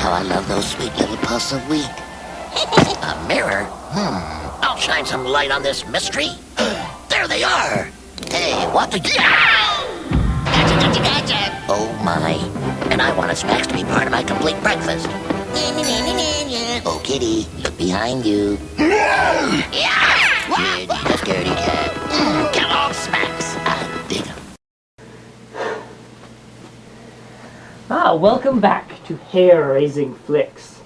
how I love those sweet little puffs of wheat. A mirror? I'll shine some light on this mystery. There they are. Hey, what the... Gotcha, gotcha, gotcha. Oh, my. And I want snacks to be part of my complete breakfast. Oh, kitty, look behind you. Kid, a scaredy cat. Kellogg's Smacks. I dig 'em. Welcome back to Hair-Raising Flicks.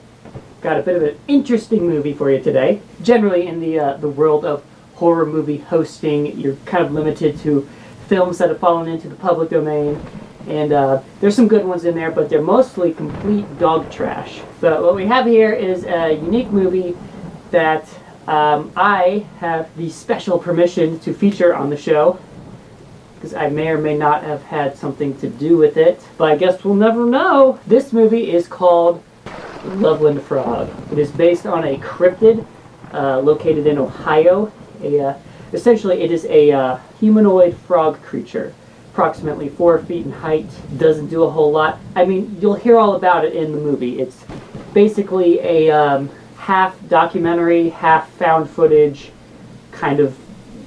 Got a bit of an interesting movie for you today. Generally, in the world of horror movie hosting, you're kind of limited to films that have fallen into the public domain, and there's some good ones in there, but they're mostly complete dog trash. But what we have here is a unique movie that I have the special permission to feature on the show, because I may or may not have had something to do with it, but I guess we'll never know. This movie is called Loveland Frog. It is based on a cryptid located in Ohio. Essentially, it is a humanoid frog creature, approximately 4 feet in height. Doesn't do a whole lot. I mean, you'll hear all about it in the movie. It's basically a half documentary, half found footage kind of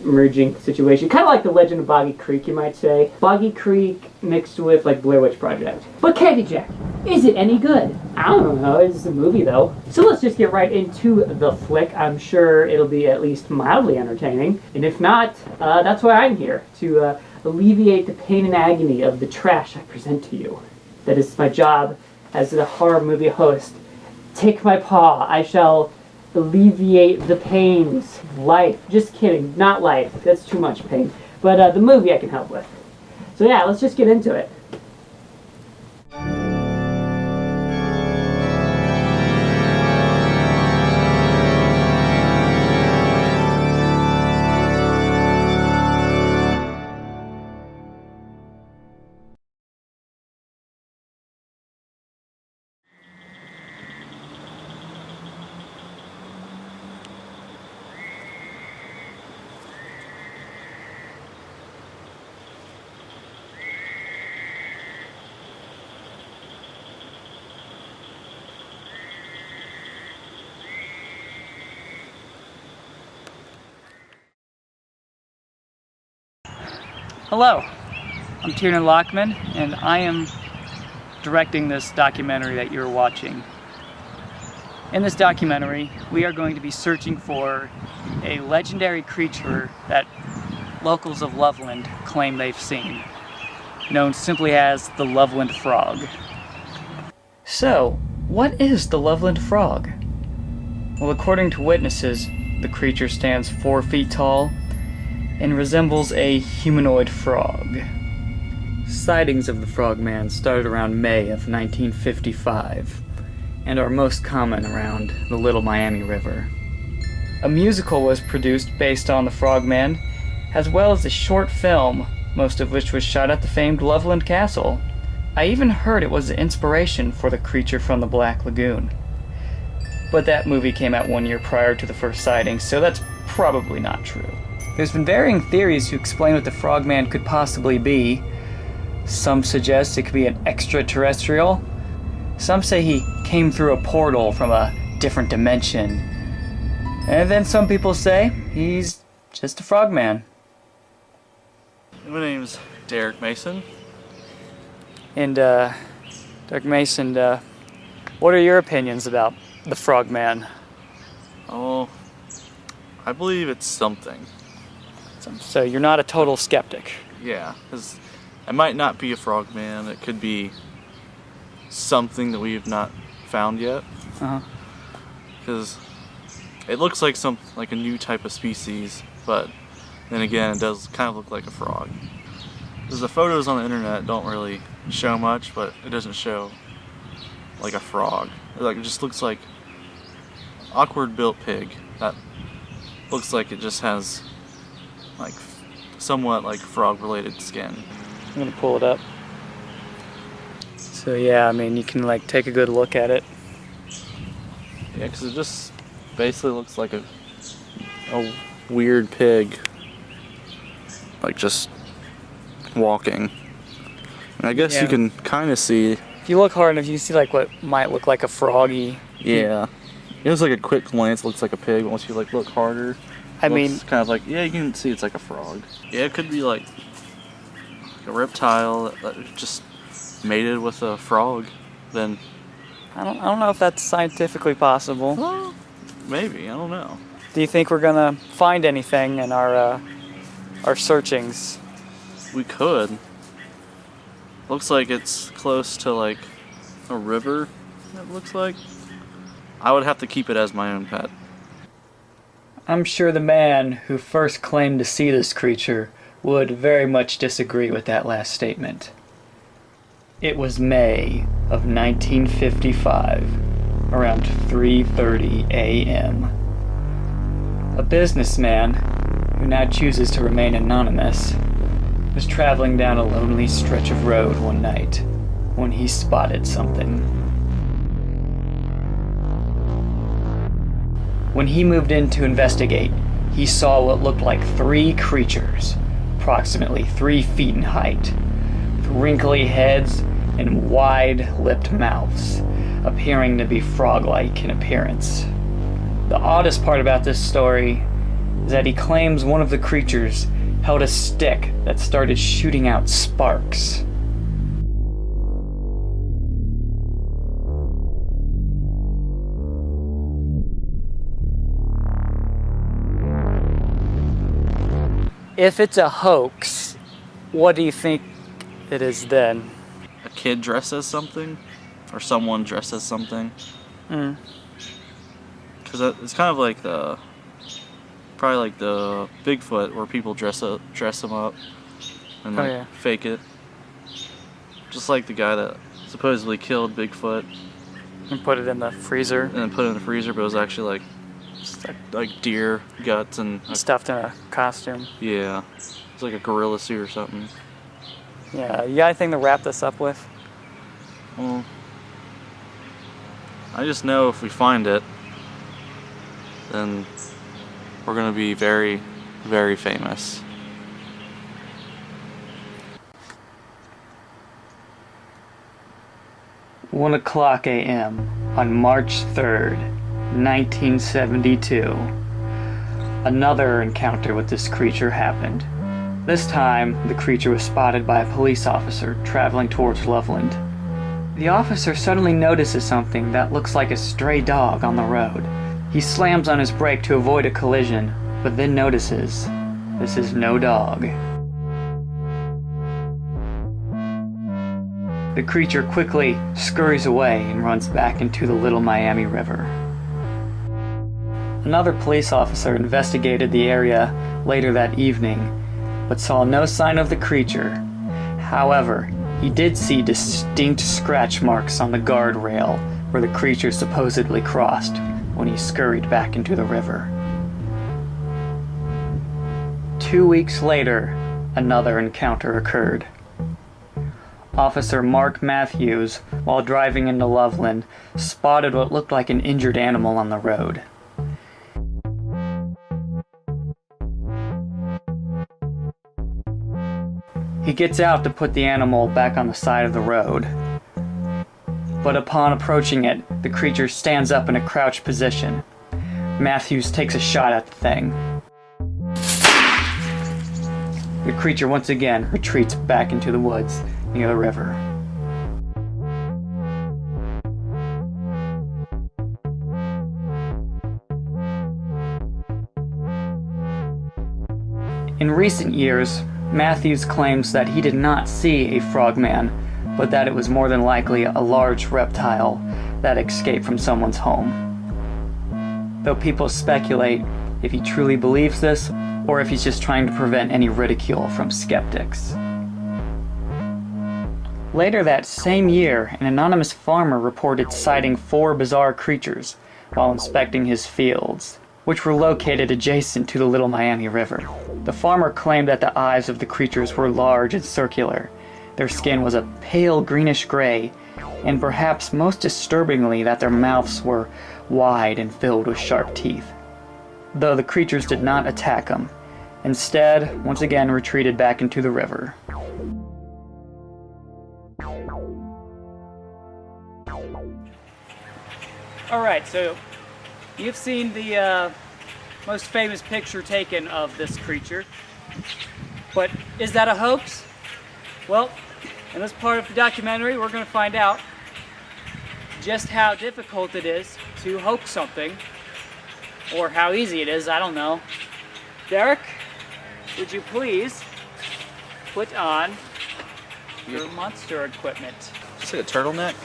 merging situation. Kind of like the Legend of Boggy Creek, you might say. Boggy Creek mixed with like Blair Witch Project. But Candy Jack, is it any good? I don't know, it's a movie though. So let's just get right into the flick. I'm sure it'll be at least mildly entertaining. And if not, that's why I'm here, to alleviate the pain and agony of the trash I present to you. That is my job as a horror movie host. Take my paw, I shall alleviate the pains. Life. Just kidding. Not life. That's too much pain. But the movie I can help with. So yeah, let's just get into it. Hello, I'm Tiernan Lockman, and I am directing this documentary that you're watching. In this documentary, we are going to be searching for a legendary creature that locals of Loveland claim they've seen, known simply as the Loveland Frog. So, what is the Loveland Frog? Well, according to witnesses, the creature stands 4 feet tall and resembles a humanoid frog. Sightings of the Frogman started around May of 1955 and are most common around the Little Miami River. A musical was produced based on the Frogman, as well as a short film, most of which was shot at the famed Loveland Castle. I even heard it was the inspiration for the creature from the Black Lagoon. But that movie came out 1 year prior to the first sighting, so that's probably not true. There's been varying theories to explain what the Frogman could possibly be. Some suggest it could be an extraterrestrial. Some say he came through a portal from a different dimension. And then some people say he's just a frogman. My name's Derek Mason. And, Derek Mason, what are your opinions about the Frogman? Oh, I believe it's something. So you're not a total skeptic? Yeah, because it might not be a frogman. It could be something that we have not found yet. Because it looks like a new type of species, but then again, it does kind of look like a frog. Because the photos on the internet don't really show much, but it doesn't show like a frog. It just looks like awkward built pig that looks like it just has like somewhat like frog related skin. I'm gonna pull it up. So yeah, I mean, you can like take a good look at it. Yeah, because it just basically looks like a weird pig, like just walking. And I guess you can kind of see If you look hard enough, you can see like what might look like a froggy. Yeah. It was like a quick glance, looks like a pig. Once you like look harder, I mean, it's kind of like, yeah, you can see it's like a frog. Yeah, it could be like a reptile that just mated with a frog. Then I don't know if that's scientifically possible. well, maybe, I don't know. Do you think we're gonna find anything in our searchings? We could. Looks like it's close to like a river. It looks like. I would have to keep it as my own pet. I'm sure the man who first claimed to see this creature would very much disagree with that last statement. It was May of 1955, around 3:30 a.m. A businessman, who now chooses to remain anonymous, was traveling down a lonely stretch of road one night when he spotted something. When he moved in to investigate, he saw what looked like 3 creatures, approximately 3 feet in height, with wrinkly heads and wide-lipped mouths, appearing to be frog-like in appearance. The oddest part about this story is that he claims one of the creatures held a stick that started shooting out sparks. If it's a hoax, what do you think it is then? A kid dressed as something? Or someone dressed as something? Because it's kind of like probably like the Bigfoot where people dress them up and like fake it. Just like the guy that supposedly killed Bigfoot. And put it in the freezer? And then put it in the freezer, but it was actually like deer guts and stuffed in a costume. Yeah, it's like a gorilla suit or something. Yeah, you got anything to wrap this up with? Well, I just know if we find it, then we're gonna be very, very famous. One o'clock a.m. on March 3rd, 1972. Another encounter with this creature happened. This time, the creature was spotted by a police officer traveling towards Loveland. The officer suddenly notices something that looks like a stray dog on the road. He slams on his brake to avoid a collision, but then notices this is no dog. The creature quickly scurries away and runs back into the Little Miami River. Another police officer investigated the area later that evening, but saw no sign of the creature. However, he did see distinct scratch marks on the guardrail where the creature supposedly crossed when he scurried back into the river. 2 weeks later, another encounter occurred. Officer Mark Matthews, while driving into Loveland, spotted what looked like an injured animal on the road. He gets out to put the animal back on the side of the road. But upon approaching it, the creature stands up in a crouched position. Matthews takes a shot at the thing. The creature once again retreats back into the woods near the river. In recent years, Matthews claims that he did not see a frogman, but that it was more than likely a large reptile that escaped from someone's home. Though people speculate if he truly believes this, or if he's just trying to prevent any ridicule from skeptics. Later that same year, an anonymous farmer reported sighting 4 bizarre creatures while inspecting his fields, which were located adjacent to the Little Miami River. The farmer claimed that the eyes of the creatures were large and circular. Their skin was a pale greenish gray, and perhaps most disturbingly that their mouths were wide and filled with sharp teeth. Though the creatures did not attack him, instead, once again retreated back into the river. Alright, so you've seen the most famous picture taken of this creature. But is that a hoax? Well, in this part of the documentary, we're going to find out just how difficult it is to hoax something, or how easy it is, I don't know. Derek, would you please put on your monster equipment? Just like a turtleneck?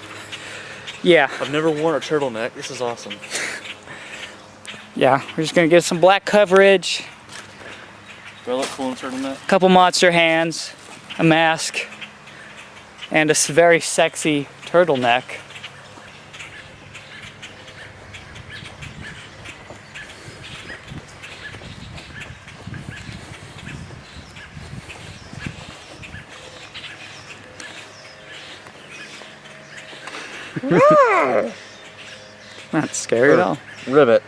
Yeah. I've never worn a turtleneck. This is awesome. Yeah, we're just going to get some black coverage, Do I look cool in a turtleneck? a couple monster hands, a mask, and a very sexy turtleneck. Not scary at all. Ribbit.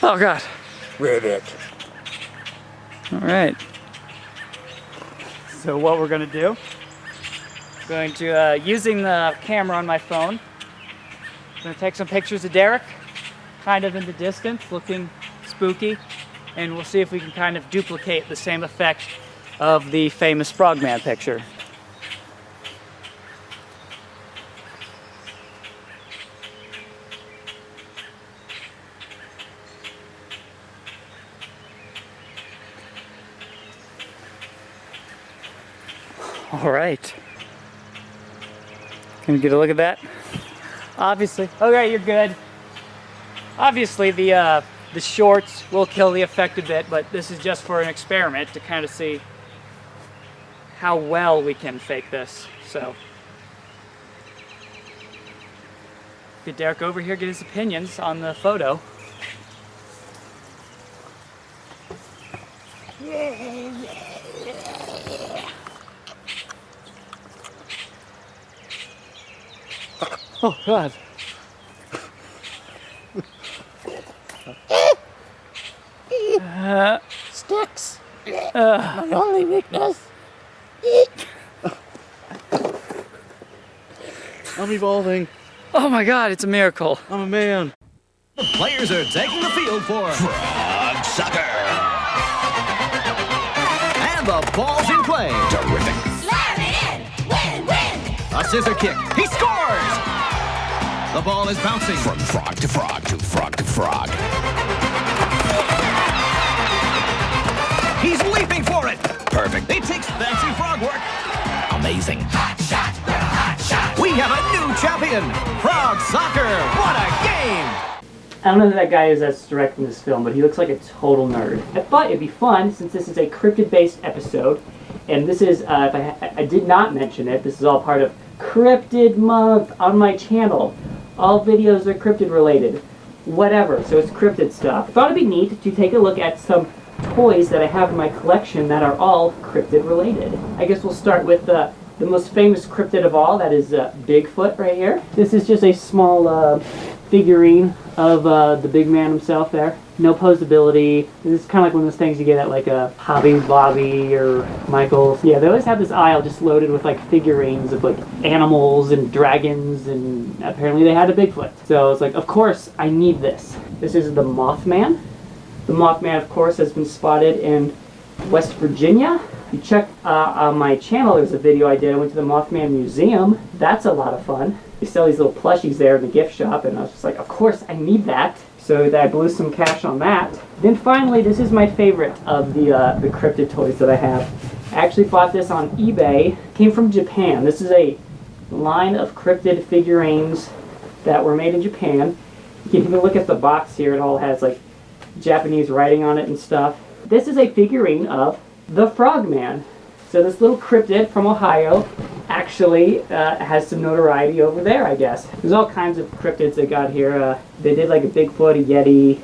Oh god. Ribbit. Alright. So what we're going to do, going to, using the camera on my phone, I'm going to take some pictures of Derek, kind of in the distance, looking spooky, and we'll see if we can kind of duplicate the same effect of the famous Frogman picture. All right. Can you get a look at that? Obviously. Okay, you're good. Obviously, the shorts will kill the effect a bit, but this is just for an experiment to kind of see how well we can fake this. So, get Derek over here, get his opinions on the photo. Oh God. Sticks. My only weakness. I'm evolving. Oh my God, it's a miracle. I'm a man. The players are taking the field for Frog Soccer. And the ball's in play. Terrific. Slam it in. Win, win. A scissor kick. He scores! The ball is bouncing From frog to frog to frog to frog. He's leaping for it. Perfect. It takes fancy frog work. Amazing. Hot shot. We're a hot shot. We have a new champion. Frog Soccer. What a game. I don't know who that guy is that's directing this film, but he looks like a total nerd. I thought it'd be fun, since this is a cryptid-based episode, and this is, if I did not mention it, this is all part of Cryptid Month on my channel. All videos are cryptid related. Whatever, so it's cryptid stuff. I thought it'd be neat to take a look at some toys that I have in my collection that are all cryptid related. I guess we'll start with the most famous cryptid of all, that is Bigfoot right here. This is just a small figurine of the big man himself there. No posability. This is kind of like one of those things you get at like a Hobby Lobby or Michael's. Yeah, they always have this aisle just loaded with like figurines of like animals and dragons, and apparently they had a Bigfoot. So it's like, of course, I need this. This is the Mothman. The Mothman, of course, has been spotted in West Virginia. If you check on my channel, there's a video I did. I went to the Mothman Museum. That's a lot of fun. They sell these little plushies there in the gift shop, and I was just like, of course, I need that. So I blew some cash on that. Then finally, this is my favorite of the cryptid toys that I have. I actually bought this on eBay. It came from Japan. This is a line of cryptid figurines that were made in Japan. You can even look at the box here. It all has like Japanese writing on it and stuff. This is a figurine of the Frogman. So this little cryptid from Ohio actually has some notoriety over there, I guess. There's all kinds of cryptids they got here. They did like a Bigfoot, a Yeti,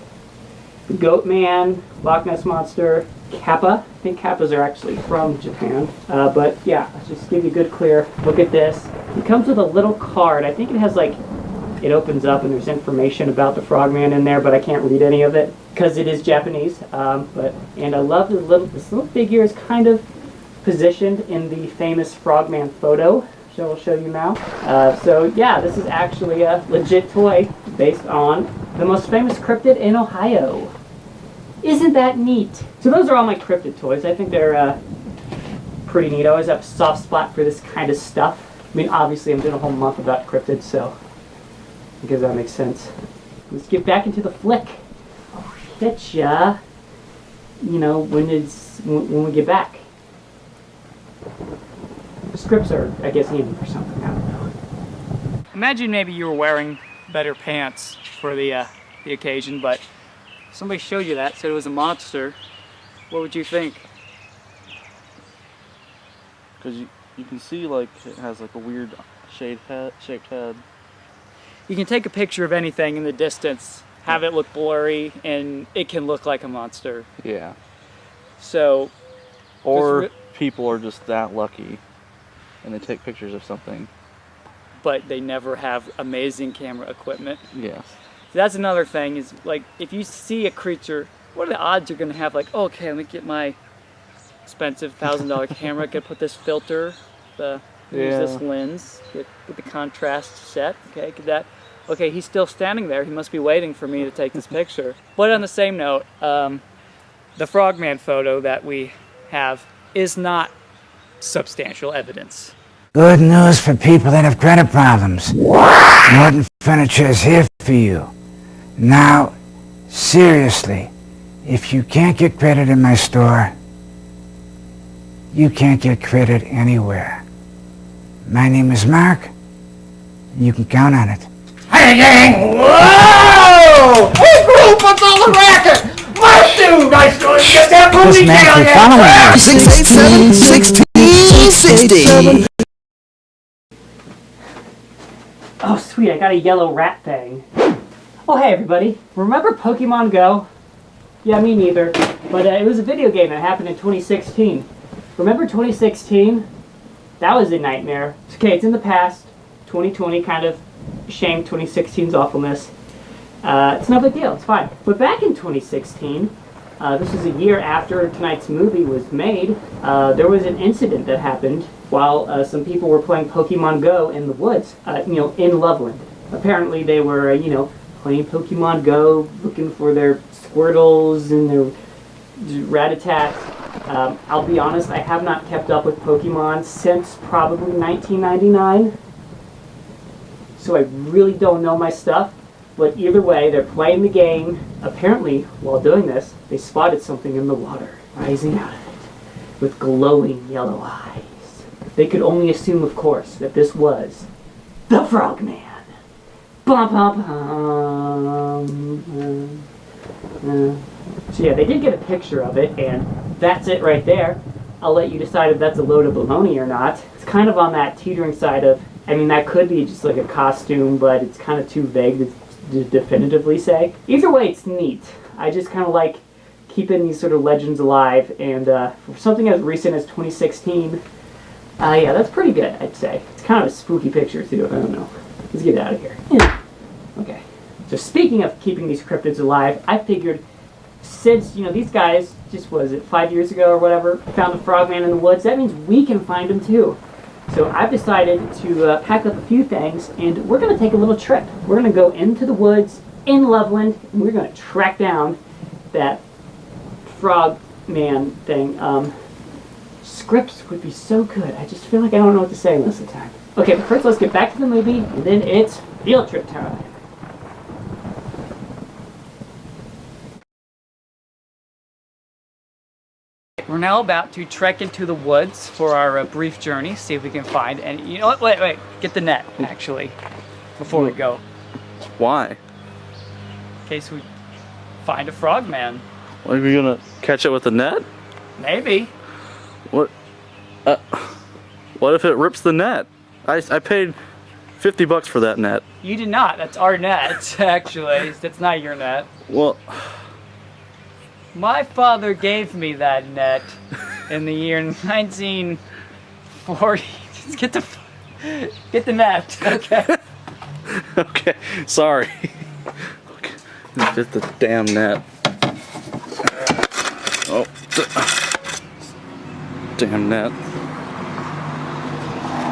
the Goat Man, Loch Ness Monster, Kappa. I think Kappas are actually from Japan. But yeah, let's just give you a good clear look at this. It comes with a little card. I think it has like, it opens up and there's information about the Frogman in there, but I can't read any of it because it is Japanese. And I love this little figure is kind of positioned in the famous Frogman photo. I will show you now. So yeah, this is actually a legit toy based on the most famous cryptid in Ohio. Isn't that neat? So those are all my cryptid toys. I think they're pretty neat. I always have a soft spot for this kind of stuff. I mean, obviously I'm doing a whole month about cryptids, so I guess that makes sense. Let's get back into the flick. I'll hit ya, you know, when we get back. The scripts are, I guess, needed for something. I don't know. Imagine maybe you were wearing better pants for the occasion, but somebody showed you that, said it was a monster. What would you think? Because you can see like it has like a weird shaped head. You can take a picture of anything in the distance, have it look blurry, and it can look like a monster. Yeah. So, Or people are just that lucky and they take pictures of something. but they never have amazing camera equipment. Yes. That's another thing is, like, if you see a creature, what are the odds you're going to have, like, oh, okay, let me get my expensive $1,000 camera, get put this filter, use this lens, get the contrast set, okay, get that. Okay, he's still standing there. He must be waiting for me to take this picture. But on the same note, the Frogman photo that we have is not substantial evidence. Good news for people that have credit problems. Norton Furniture is here for you. Now, seriously, if you can't get credit in my store, you can't get credit anywhere. My name is Mark, and you can count on it. Hey, gang! Whoa! Hey, group, what's all the racket? My dude, nice to get that movie down there! 687-1660. Oh, sweet, I got a yellow rat thing. Oh, hey, everybody. Remember Pokemon Go? Yeah, me neither. But it was a video game that happened in 2016. Remember 2016? That was a nightmare. Okay, it's in the past. 2020 kind of shamed 2016's awfulness. It's no big deal, it's fine. But back in 2016, this was a year after tonight's movie was made, there was an incident that happened while some people were playing Pokemon Go in the woods, in Loveland. Apparently they were, playing Pokemon Go, looking for their Squirtles and their Rattatas. I'll be honest, I have not kept up with Pokemon since probably 1999. So I really don't know my stuff. But either way, they're playing the game. Apparently, while doing this, they spotted something in the water, rising out of it, with glowing yellow eyes. They could only assume, of course, that this was the Frogman. Bum, bum, bum. So yeah, they did get a picture of it, and that's it right there. I'll let you decide if that's a load of baloney or not. It's kind of on that teetering side of, that could be just like a costume, but it's kind of too vague to definitively say. Either way, it's neat. I just kind of like keeping these sort of legends alive, and for something as recent as 2016, yeah, that's pretty good, I'd say. It's kind of a spooky picture, too. I don't know. Let's get out of here. Yeah. Okay. So speaking of keeping these cryptids alive, I figured since, these guys, just, 5 years ago or whatever, found the Frogman in the woods, that means we can find him, too. So I've decided to pack up a few things, and we're going to take a little trip. We're going to go into the woods in Loveland, and we're going to track down that Frogman thing. Scripts would be so good. I just feel like I don't know what to say most of the time. Okay, but first let's get back to the movie, and then it's field trip time. We're now about to trek into the woods for our brief journey, see if we can find any. You know what? Wait. Get the net, actually, before we go. Why? In case we find a frogman. Are we gonna catch it with the net? Maybe. What? What if it rips the net? I paid $50 for that net. You did not. That's our net, actually. That's not your net. Well, my father gave me that net in the year 1940. Just get the net, okay? okay, sorry. Okay, just the damn net. Oh, damn net.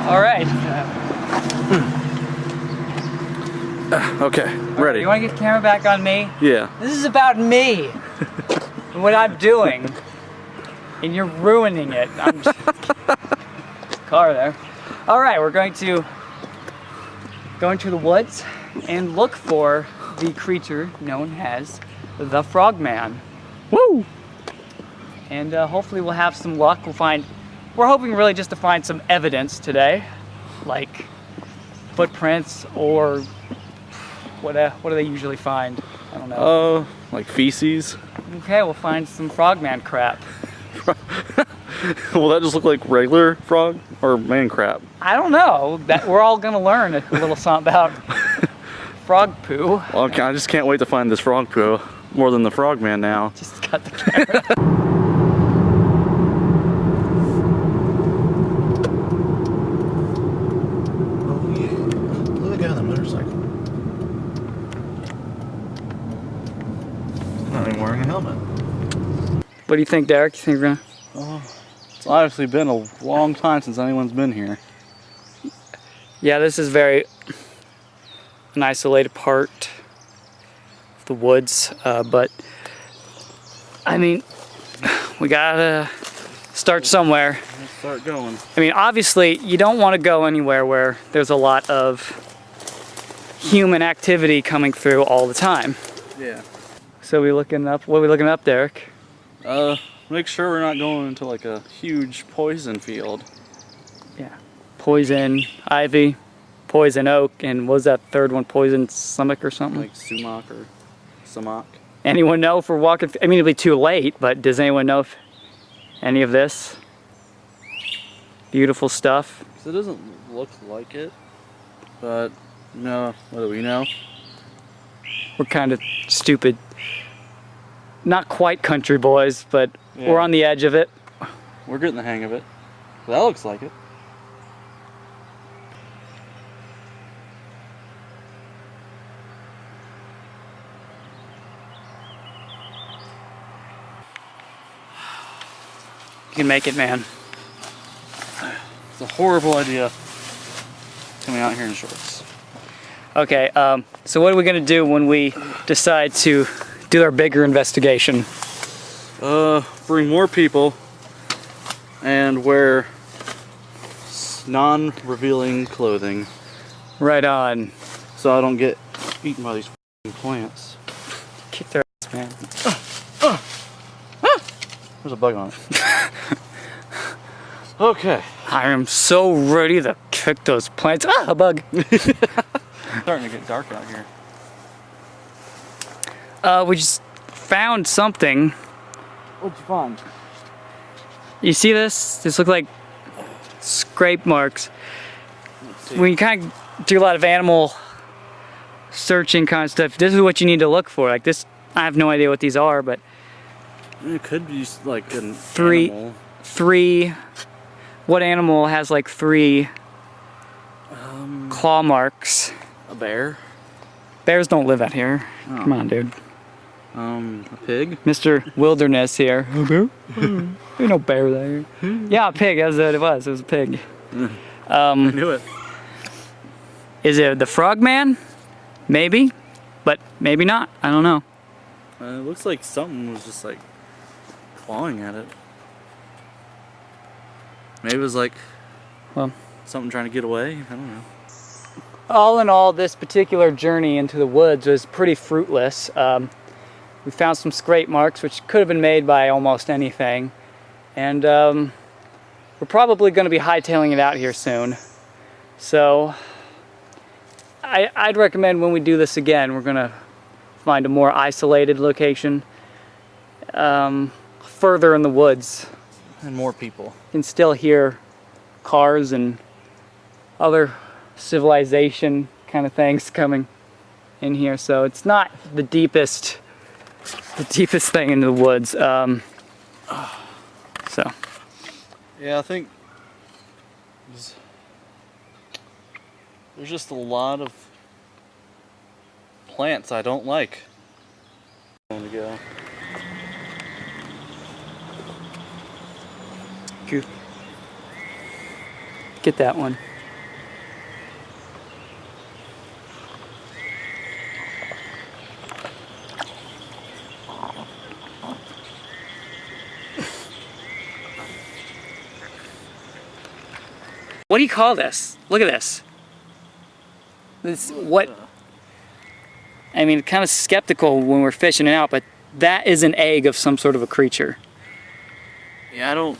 All right. Okay, ready. You want to get the camera back on me? Yeah. This is about me and what I'm doing, and you're ruining it. I'm just... car there. All right, we're going to go into the woods and look for the creature known as the Frogman. Woo! And hopefully we'll have some luck. We're hoping really just to find some evidence today, like footprints or what do they usually find? I don't know. Like feces. Okay, we'll find some Frogman crap. Will that just look like regular frog or man crap? I don't know. That we're all gonna learn a little something about frog poo. Well, I just can't wait to find this frog poo more than the Frogman now. Just got the camera. Oh yeah. Look at the guy on the motorcycle. He's not even wearing a helmet. What do you think, Derek? You think we're gonna... It's obviously been a long time since anyone's been here. Yeah, this is very an isolated part of the woods, but I mean, we gotta start somewhere. Let's start going. I mean, obviously, you don't want to go anywhere where there's a lot of human activity coming through all the time. Yeah. So we looking up. What are we looking up, Derek? Make sure we're not going into like a huge poison field. Yeah, poison ivy, poison oak, and what was that third one? Poison stomach or something? Like sumac or sumac. Anyone know if we're walking? I mean, it'll be too late, but does anyone know if any of this beautiful stuff? So it doesn't look like it, but no. What do we know? We're kind of stupid. Not quite country boys, but Yeah. we're on the edge of it. We're getting the hang of it. That looks like it. You can make it, man. It's a horrible idea coming out here in shorts. Okay, so what are we gonna do when we decide to do our bigger investigation? Bring more people and wear non-revealing clothing Right on. so I don't get eaten by these f***ing plants. Kick their ass, man. There's a bug on it. Okay. I am so ready to kick those plants. Ah, a bug. It's starting to get dark out here. We just found something. What'd you find? You see this? This look like scrape marks. Let's see. When you kind of do a lot of animal searching kind of stuff, this is what you need to look for. Like this, I have no idea what these are, but It could be like an Three- animal. what animal has like three claw marks? A bear. Bears don't live out here. Oh. Come on, dude. A pig. Mr. Wilderness here. A bear? There's no bear there. Yeah, a pig. That's what it was. It was a pig. I knew it. Is it the Frogman? Maybe, but maybe not. I don't know. It looks like something was just like clawing at it. Maybe it was like, Well, something trying to get away. I don't know. all in all, this particular journey into the woods was pretty fruitless. We found some scrape marks, which could have been made by almost anything. And we're probably going to be hightailing it out here soon. So I'd recommend when we do this again, we're going to find a more isolated location further in the woods. And more people. You can still hear cars and other civilization kind of things coming in here, so it's not the deepest thing into the woods. So Yeah, I think there's just a lot of plants I don't like. I'm going to go. get that one. What do you call this? Look at this. This what? I mean, kind of skeptical when we're fishing it out, but that is an egg of some sort of a creature. Yeah, I don't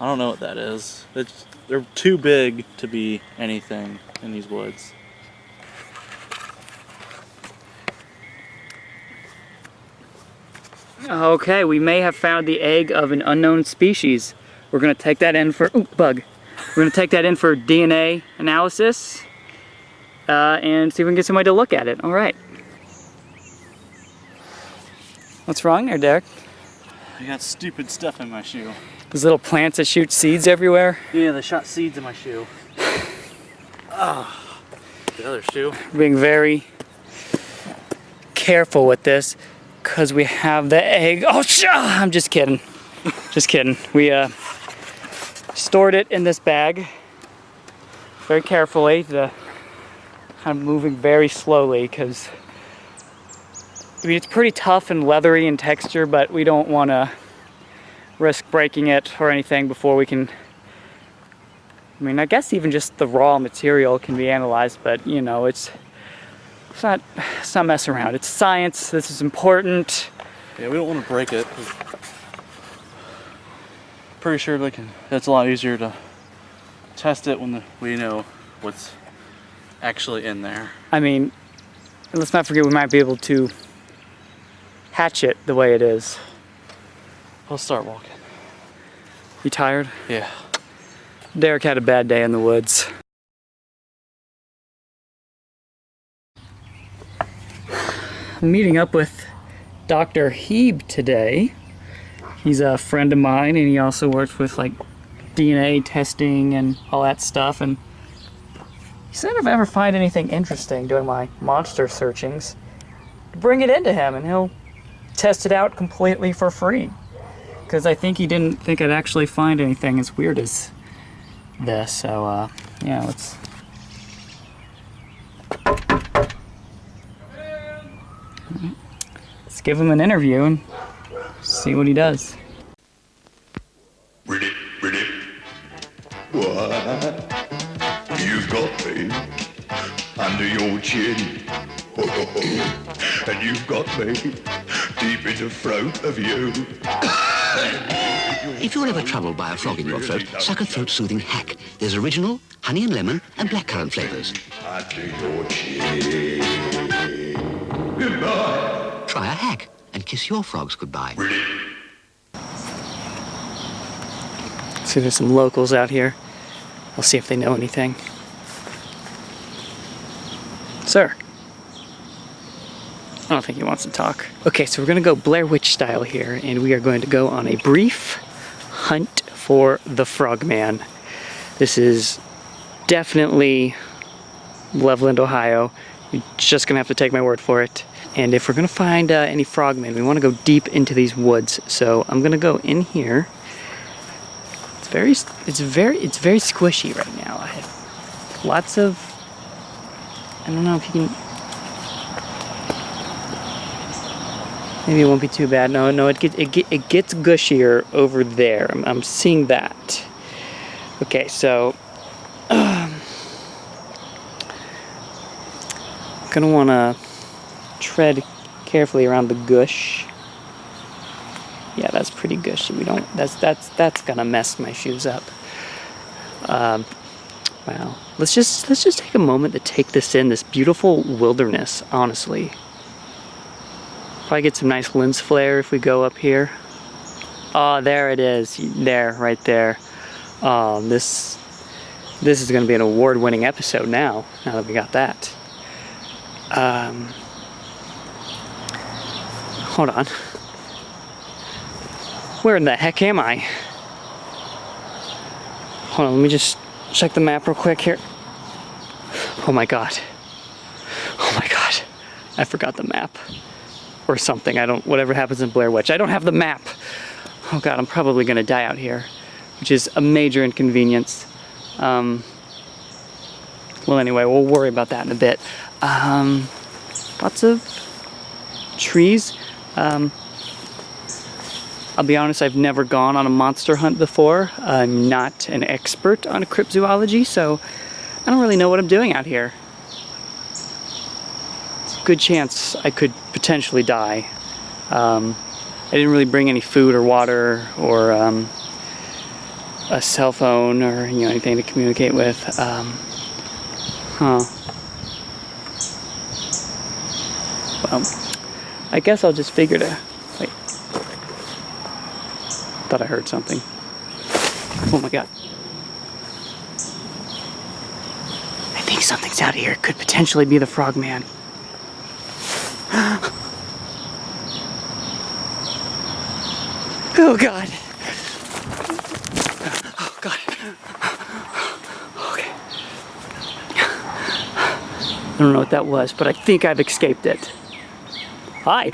know what that is. They're too big to be anything in these woods. Okay, we may have found the egg of an unknown species. We're gonna take that in for, ooh, bug. We're gonna take that in for DNA analysis and see if we can get somebody to look at it. All right. What's wrong there, Derek? I got stupid stuff in my shoe. Those little plants that shoot seeds everywhere. Yeah, they shot seeds in my shoe. Oh, the other shoe. Being very careful with this because we have the egg. Oh, I'm just kidding. Just kidding. We stored it in this bag very carefully, kind of moving very slowly because I mean, it's pretty tough and leathery in texture, but we don't want to risk breaking it or anything before we can. I mean, I guess even just the raw material can be analyzed, but you know, it's not mess around. It's science. This is important. Yeah, we don't want to break it. Pretty sure it's a lot easier to test it when we know what's actually in there. I mean, let's not forget we might be able to hatch it the way it is. I'll start walking. You tired? Yeah. Derek had a bad day in the woods. I'm meeting up with Dr. Heeb today. He's a friend of mine, and he also works with like DNA testing and all that stuff. And he said if I ever find anything interesting doing my monster searchings, bring it into him and he'll test it out completely for free. Because I think he didn't think I'd actually find anything as weird as this. So yeah, let's give him an interview and see what he does. Ready? What? You've got me under your chin. And you've got me deep in the throat of you. If you're ever troubled by a frog in your throat, suck a throat-soothing hack. There's original, honey and lemon, and blackcurrant flavors. Under your chin. Goodbye. Try a hack and kiss your frogs goodbye. See, there's some locals out here. I'll see if they know anything. Sir. I don't think he wants to talk. Okay, so we're gonna go Blair Witch style here, and we are going to go on a brief hunt for the Frogman. This is definitely Loveland, Ohio. You're just gonna have to take my word for it. And if we're gonna find any frogmen, we want to go deep into these woods. So I'm gonna go in here. It's very squishy right now. I have lots of. I don't know if you can. Maybe it won't be too bad. No, it gets gushier over there. I'm seeing that. Okay, so gonna want to tread carefully around the gush. Yeah, that's pretty gushy. We don't. That's gonna mess my shoes up. Wow. Let's just take a moment to take this in. This beautiful wilderness. Honestly. Probably get some nice lens flare if we go up here. Oh, there it is. There, right there. This is going to be an award-winning episode now that we got that. Hold on. Where in the heck am I? Hold on, let me just check the map real quick here. Oh my god. Oh my god. I forgot the map. Or something. Whatever happens in Blair Witch. I don't have the map. Oh god, I'm probably gonna die out here, which is a major inconvenience. Well, anyway, we'll worry about that in a bit. Lots of trees. I'll be honest, I've never gone on a monster hunt before. I'm not an expert on cryptozoology, so I don't really know what I'm doing out here. It's a good chance I could potentially die. I didn't really bring any food or water or a cell phone or anything to communicate with. Well, I guess I'll just figure to... Wait. Thought I heard something. Oh my god. I think something's out here. It could potentially be the Frogman. Oh god. Oh god. Okay. I don't know what that was, but I think I've escaped it. Hi.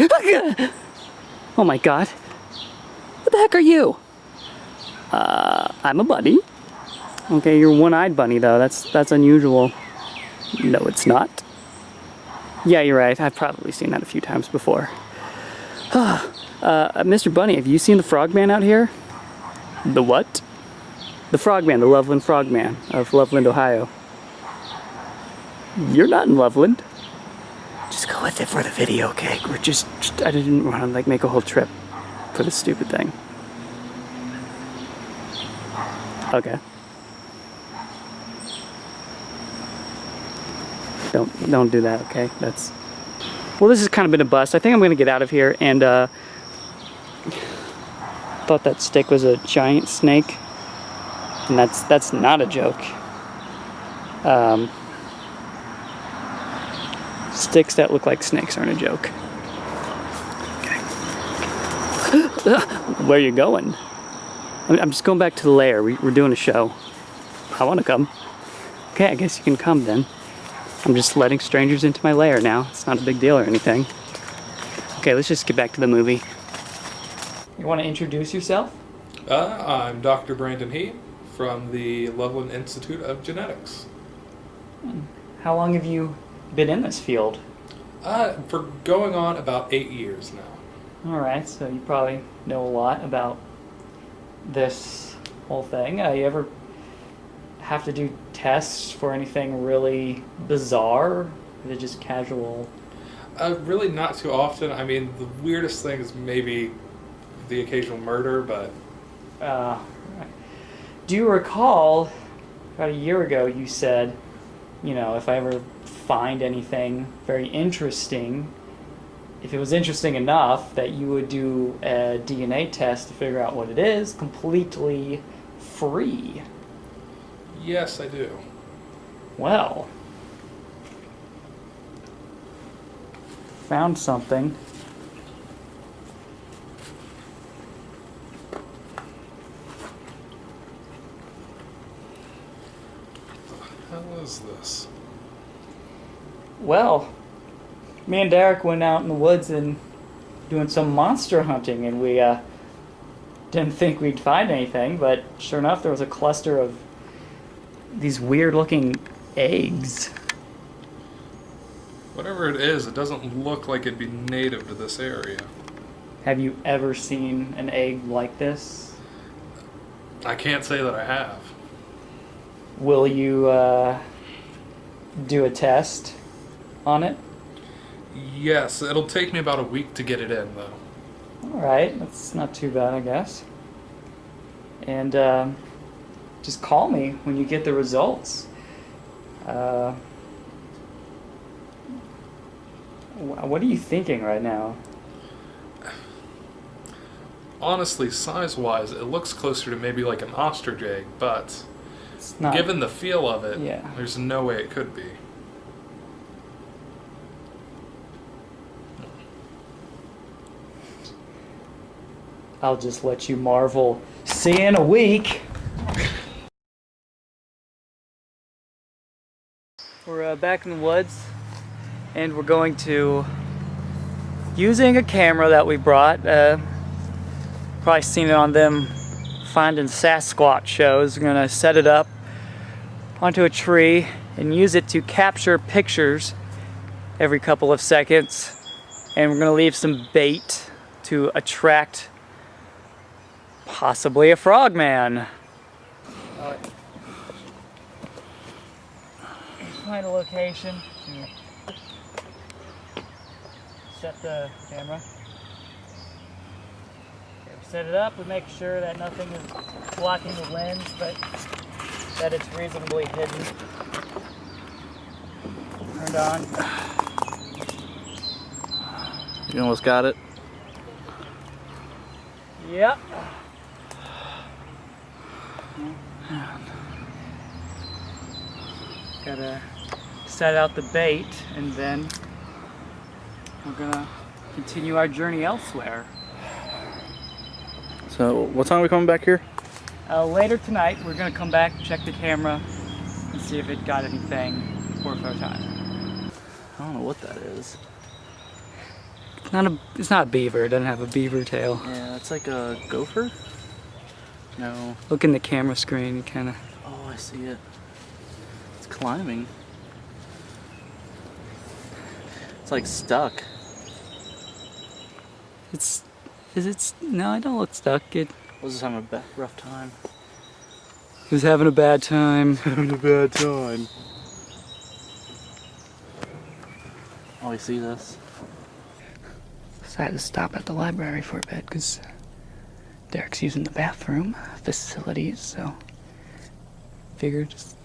Oh my god. What the heck are you? I'm a bunny. Okay, you're a one-eyed bunny though. That's unusual. No, it's not. Yeah, you're right. I've probably seen that a few times before. Mr. Bunny, have you seen the Frogman out here? The what? The Frogman, the Loveland Frogman of Loveland, Ohio. You're not in Loveland. Just go with it for the video, okay? I didn't want to make a whole trip for this stupid thing. Okay. Don't do that, okay? Well, this has kind of been a bust. I think I'm gonna get out of here, and thought that stick was a giant snake, and that's not a joke. Sticks that look like snakes aren't a joke. Okay. Where are you going? I'm just going back to the lair. We're doing a show. I want to come. Okay, I guess you can come then. I'm just letting strangers into my lair now. It's not a big deal or anything. Okay, let's just get back to the movie. You want to introduce yourself? I'm Dr. Brandon Heat from the Loveland Institute of Genetics. How long have you been in this field? For going on about 8 years now. Alright, so you probably know a lot about this whole thing. You ever have to do tests for anything really bizarre? Is it just casual? Really not too often. I mean, the weirdest thing is maybe the occasional murder, but... Right. Do you recall, about a year ago, you said, if I ever find anything very interesting, if it was interesting enough, that you would do a DNA test to figure out what it is, completely free. Yes, I do. Well, found something. What the hell is this? Well, me and Derek went out in the woods and doing some monster hunting, and we didn't think we'd find anything, but sure enough, there was a cluster of these weird-looking eggs. Whatever it is, it doesn't look like it'd be native to this area. Have you ever seen an egg like this? I can't say that I have. Will you do a test on it? Yes, it'll take me about a week to get it in, though. Alright, that's not too bad, I guess. And just call me when you get the results. What are you thinking right now? Honestly, size-wise, it looks closer to maybe like an ostrich egg, but It's not, given the feel of it, yeah. There's no way it could be. I'll just let you marvel. See you in a week. We're back in the woods, and we're going to, using a camera that we brought, probably seen it on them Finding Sasquatch shows. We're gonna set it up onto a tree and use it to capture pictures every couple of seconds, and we're gonna leave some bait to attract possibly a frogman. Find a location to set the camera. Okay, we set it up, we make sure that nothing is blocking the lens, but that it's reasonably hidden. Turned on. You almost got it? Yep. Gotta set out the bait, and then we're gonna continue our journey elsewhere. So, what time are we coming back here? Later tonight, we're gonna come back, check the camera, and see if it got anything worth our time. I don't know what that is. It's not a beaver. It doesn't have a beaver tail. Yeah, it's like a gopher? No. Look in the camera screen. You kind of. Oh, I see it. It's climbing. It's like stuck. Is it? No, I don't look stuck. It Was this having a rough time? was having a bad time. Having a bad time. Oh, you see this? So I had to stop at the library for a bit because Derek's using the bathroom facilities, so figured just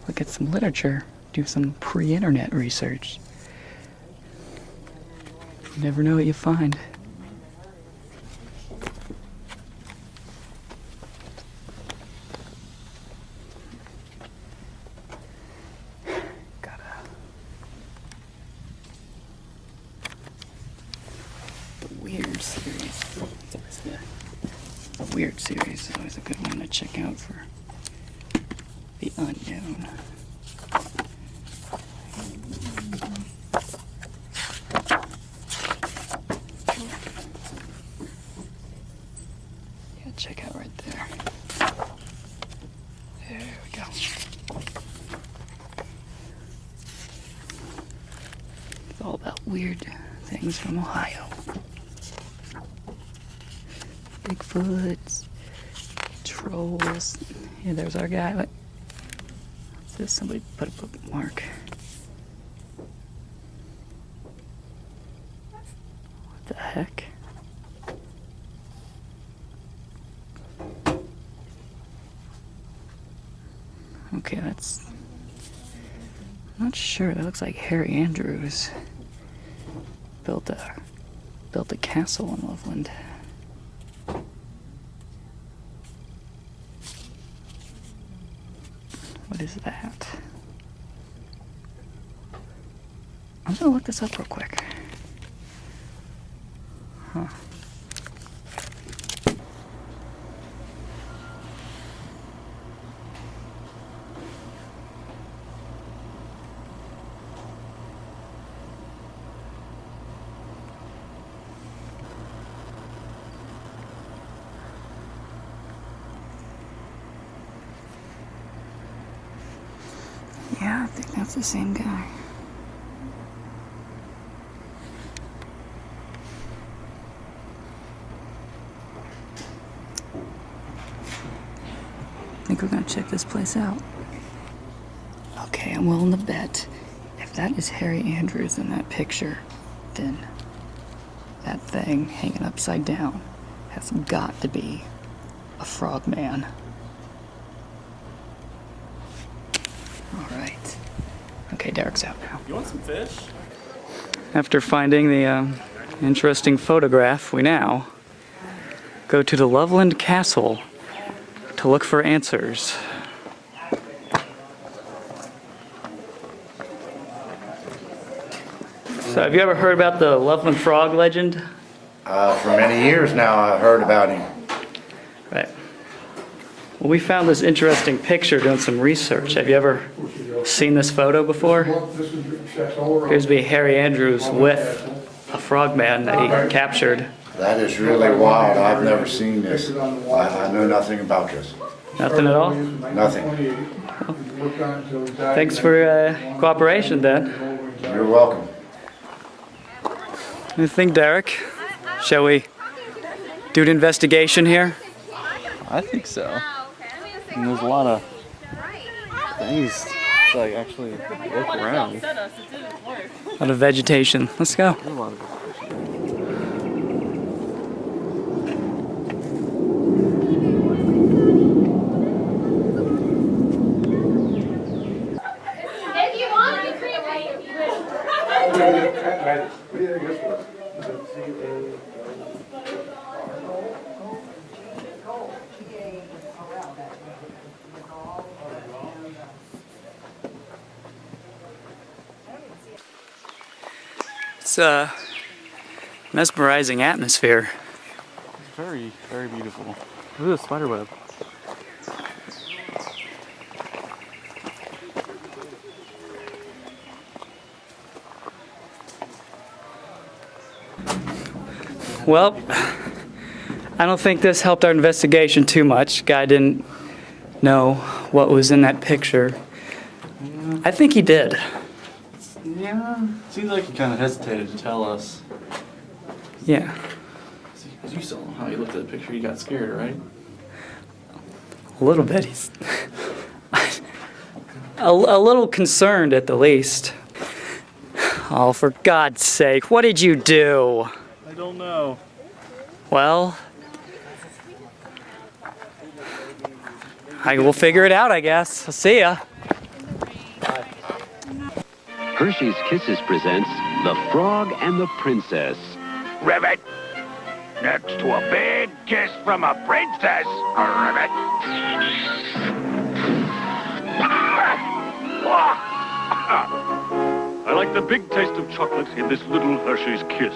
look at some literature, do some pre-internet research. You never know what you find. Weird series. A weird series is always a good one to check out for the unknown. Yeah, check out right there. There we go. It's all about weird things from Ohio. Bigfoots, trolls. Yeah, there's our guy. What's this? Somebody put a bookmark. What the heck? Okay, that's. I'm not sure. That looks like Harry Andrews built a castle in Loveland. What is that? I'm gonna look this up real quick. Huh. Yeah, I think that's the same guy. I think we're gonna check this place out. Okay, I'm willing to bet if that is Harry Andrews in that picture, then that thing hanging upside down has got to be a frogman. Alright. Okay, Derek's out now. You want some fish? After finding the interesting photograph, we now go to the Loveland Castle to look for answers. So, have you ever heard about the Loveland Frog legend? For many years now, I've heard about him. Right. Well, we found this interesting picture doing some research. Have you ever seen this photo before? Appears to be Harry Andrews with a frogman that he captured. That is really wild. I've never seen this. I know nothing about this. Nothing at all? Nothing. Thanks for cooperation then. You're welcome. I think, Derek, shall we do an investigation here? I think so. And there's a lot of things to like actually look around. A lot of vegetation. Let's go. There's a lot of vegetation. If you want to create It's a mesmerizing atmosphere. It's very, very beautiful. Look at the spider web. Well, I don't think this helped our investigation too much. Guy didn't know what was in that picture. I think he did. Yeah. Seems like he kind of hesitated to tell us. Yeah. Because you saw how he looked at the picture, he got scared, right? A little bit. He's a little concerned at the least. Oh, for God's sake, what did you do? I don't know. Well, I will figure it out, I guess. I'll see ya. Hershey's Kisses presents The Frog and the Princess. Ribbit. Next to a big kiss from a princess. Ribbit. I like the big taste of chocolate in this little Hershey's Kiss.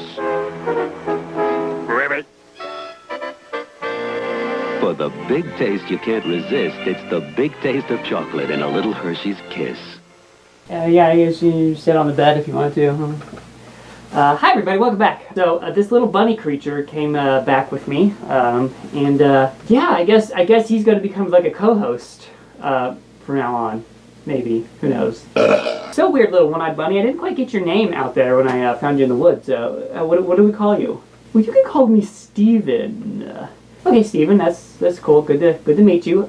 Ribbit. For the big taste you can't resist, it's the big taste of chocolate in a little Hershey's Kiss. Yeah, I guess you sit on the bed if you want to. Hi everybody, welcome back. So this little bunny creature came back with me, and yeah, I guess he's going to become like a co-host from now on. Maybe, who knows? So weird, little one-eyed bunny. I didn't quite get your name out there when I found you in the woods. What do we call you? Well, you can call me Steven. Okay, Steven, that's cool. Good to meet you.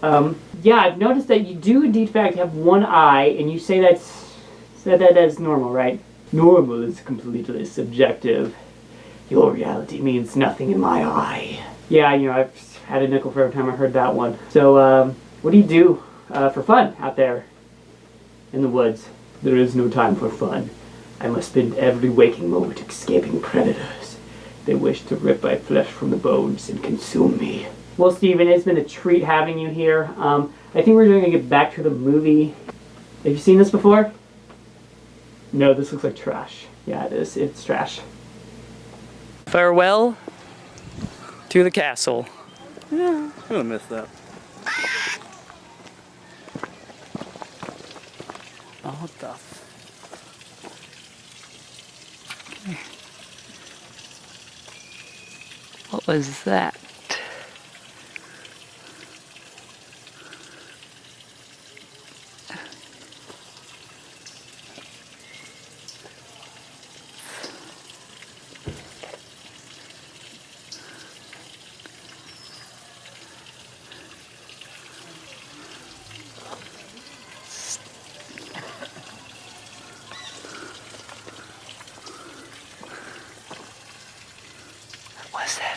Yeah, I've noticed that you do indeed, in fact, have one eye, and you say that's normal, right? Normal is completely subjective. Your reality means nothing in my eye. Yeah, I've had a nickel for every time I heard that one. So, what do you do for fun out there in the woods? There is no time for fun. I must spend every waking moment escaping predators. They wish to rip my flesh from the bones and consume me. Well, Steven, it's been a treat having you here. I think we're going to get back to the movie. Have you seen this before? No, this looks like trash. Yeah, it is. It's trash. Farewell to the castle. Yeah, I'm gonna miss that. Oh, what the... Okay. What was that? What was that?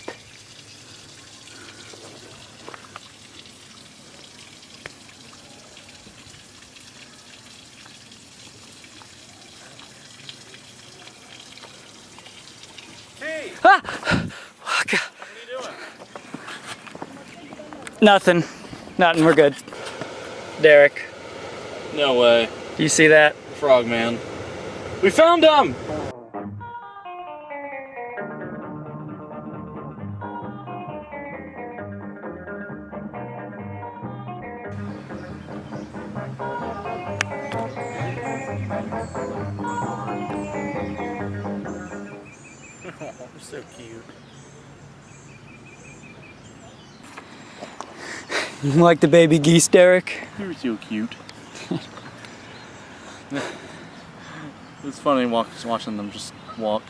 Hey! Ah! Oh, God. What are you doing? Nothing. Nothing. We're good. Derek, No way. do you see that? Frogman. We found him! They're so cute. You like the baby geese, Derek? You're so cute. It's funny watching them just walk.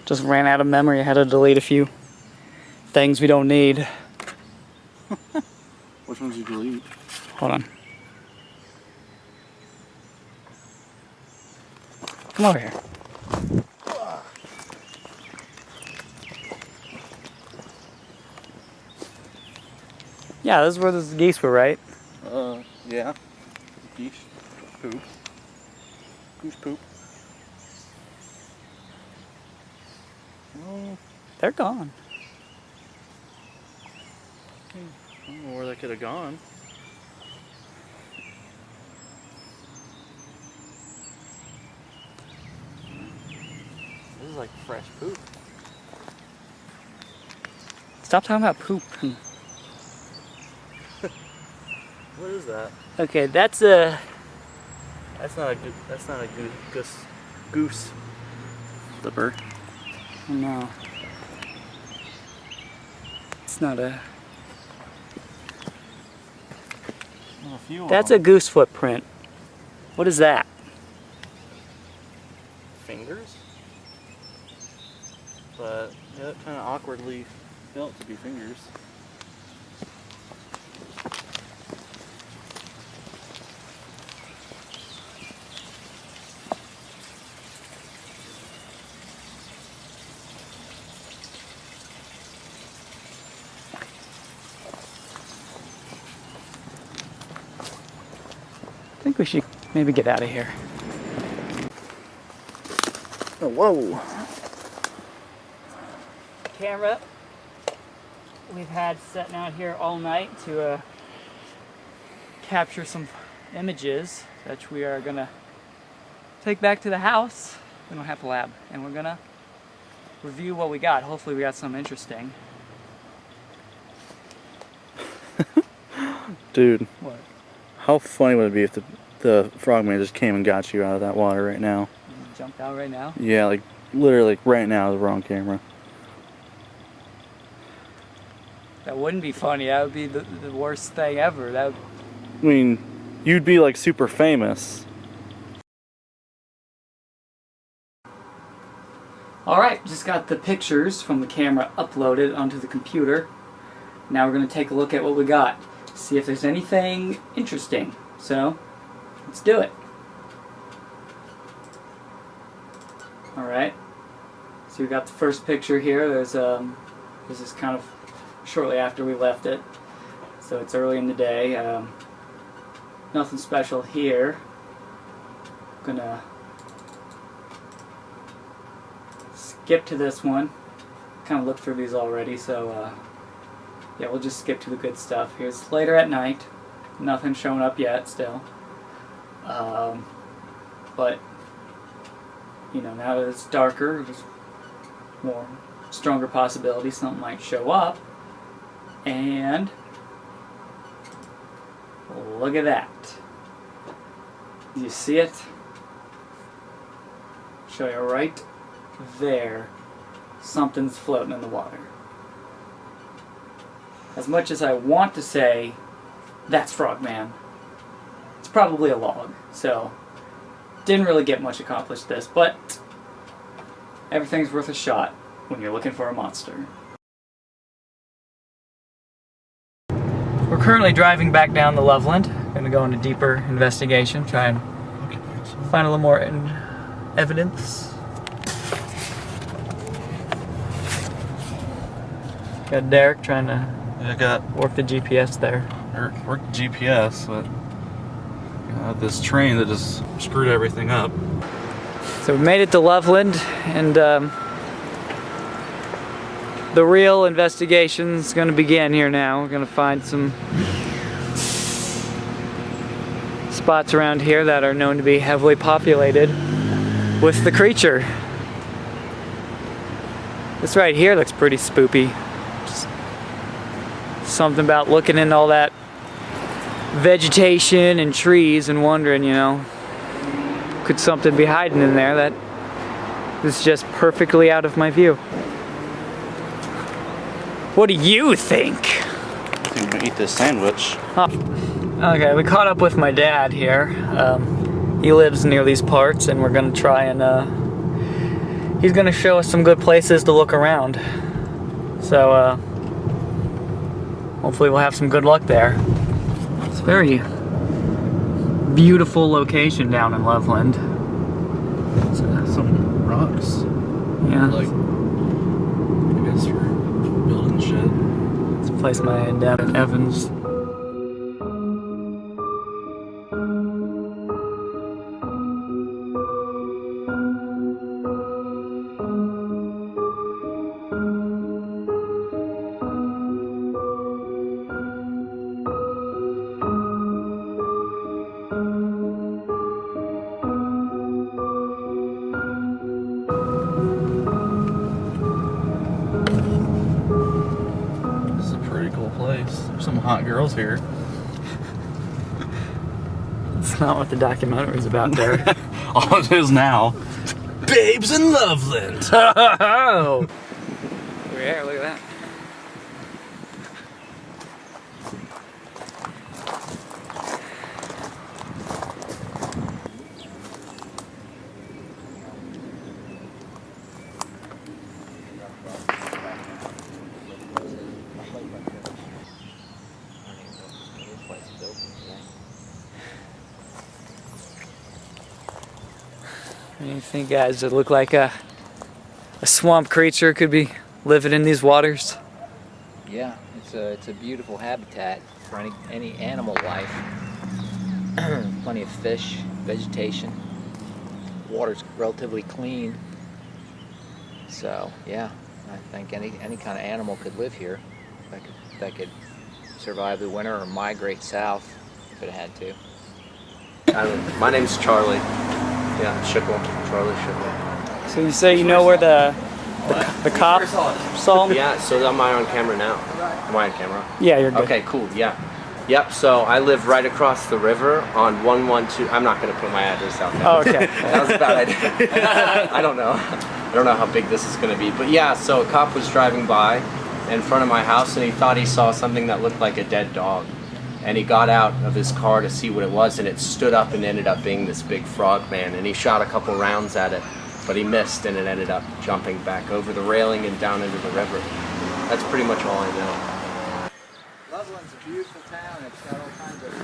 Just ran out of memory. I had to delete a few. things we don't need. Which ones you delete? Hold on. Come over here. Yeah, this is where the geese were, right? Yeah. Geese poop. Goose poop. Well, They're gone. I don't know where they could have gone. This is like fresh poop. Stop talking about poop. What is that? Okay, that's a... That's not a goose flipper. Oh, no. It's not a... That's a goose footprint. What is that? Fingers? But yeah, that kind of awkwardly felt to be fingers. I think we should maybe get out of here. Oh, whoa! Camera we've had sitting out here all night to capture some images that we are gonna take back to the house. We don't have a lab, and we're gonna review what we got. Hopefully we got something interesting. Dude. What? How funny would it be if the frogman just came and got you out of that water right now? You jumped out right now? Yeah, like literally right now, the wrong camera. That wouldn't be funny. That would be the worst thing ever. That would... I mean, you'd be like super famous. Alright, just got the pictures from the camera uploaded onto the computer. Now we're going to take a look at what we got. See if there's anything interesting. So, let's do it. Alright. So we got the first picture here. This is kind of shortly after we left it. So it's early in the day. Nothing special here. I'm gonna skip to this one. Kind of looked through these already, so yeah, we'll just skip to the good stuff. Here's later at night. Nothing showing up yet still. But, you know, now that it's darker, there's more stronger possibility something might show up. And look at that. You see it? Show you right there. Something's floating in the water. As much as I want to say that's Frogman, it's probably a log. So didn't really get much accomplished this, but everything's worth a shot when you're looking for a monster. We're currently driving back down to Loveland. Going to go into deeper investigation, try and find a little more evidence. Got Derek trying to work the GPS there. Work the GPS, but this train that just screwed everything up. So we made it to Loveland, and the real investigation's going to begin here now. We're going to find some spots around here that are known to be heavily populated with the creature. This right here looks pretty spoopy. Just something about looking in all that vegetation and trees and wondering, you know, could something be hiding in there that is just perfectly out of my view? What do you think? I'm gonna eat this sandwich. Oh. Okay, we caught up with my dad here. He lives near these parts, and we're gonna try and he's gonna show us some good places to look around. So Hopefully we'll have some good luck there. It's a very beautiful location down in Loveland. Some rocks. Yeah. Like, I guess for building shit. It's a place my dad in Evans. This is a pretty cool place. There's some hot girls here. It's not what the documentary's about there. All it is now. Babes in Loveland. Oh! Yeah, look at that. What do you think, guys? Does it look like a swamp creature could be living in these waters? Yeah, it's a beautiful habitat for any animal life. Plenty of fish, vegetation. Water's relatively clean. So yeah, I think any kind of animal could live here that could survive the winter or migrate south if it had to. My name's Charlie. Yeah, Schickle. Charlie Schickle. So you say you know where the cop saw him? Yeah, so am I on camera now? Am I on camera? Yeah, you're good. Okay, cool, yeah. Yep, so I live right across the river on 112. I'm not going to put my address out there. Oh, okay. That was a bad idea. I don't know. I don't know how big this is going to be. But yeah, so a cop was driving by in front of my house and he thought he saw something that looked like a dead dog. And he got out of his car to see what it was, and it stood up and ended up being this big frogman. And he shot a couple rounds at it, but he missed, and it ended up jumping back over the railing and down into the river. That's pretty much all I know. Loveland's a beautiful town. It's got all kinds of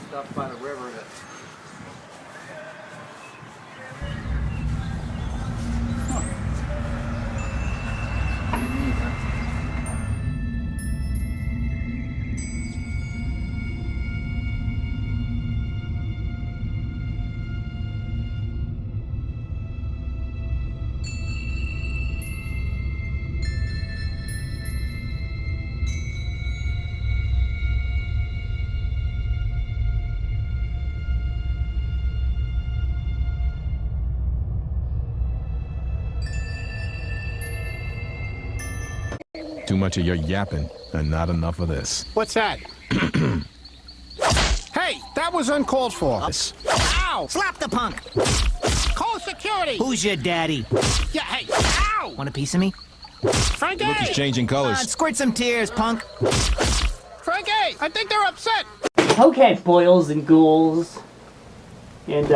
stuff by the river that Too much of your yapping and not enough of this. What's that? Hey, that was uncalled for. Ow! Slap the punk! Call security! Who's your daddy? Yeah, hey, ow! Want a piece of me? Frankie! Look is changing colors. Squirt some tears, punk. Frankie, I think they're upset. Okay, boils and ghouls, and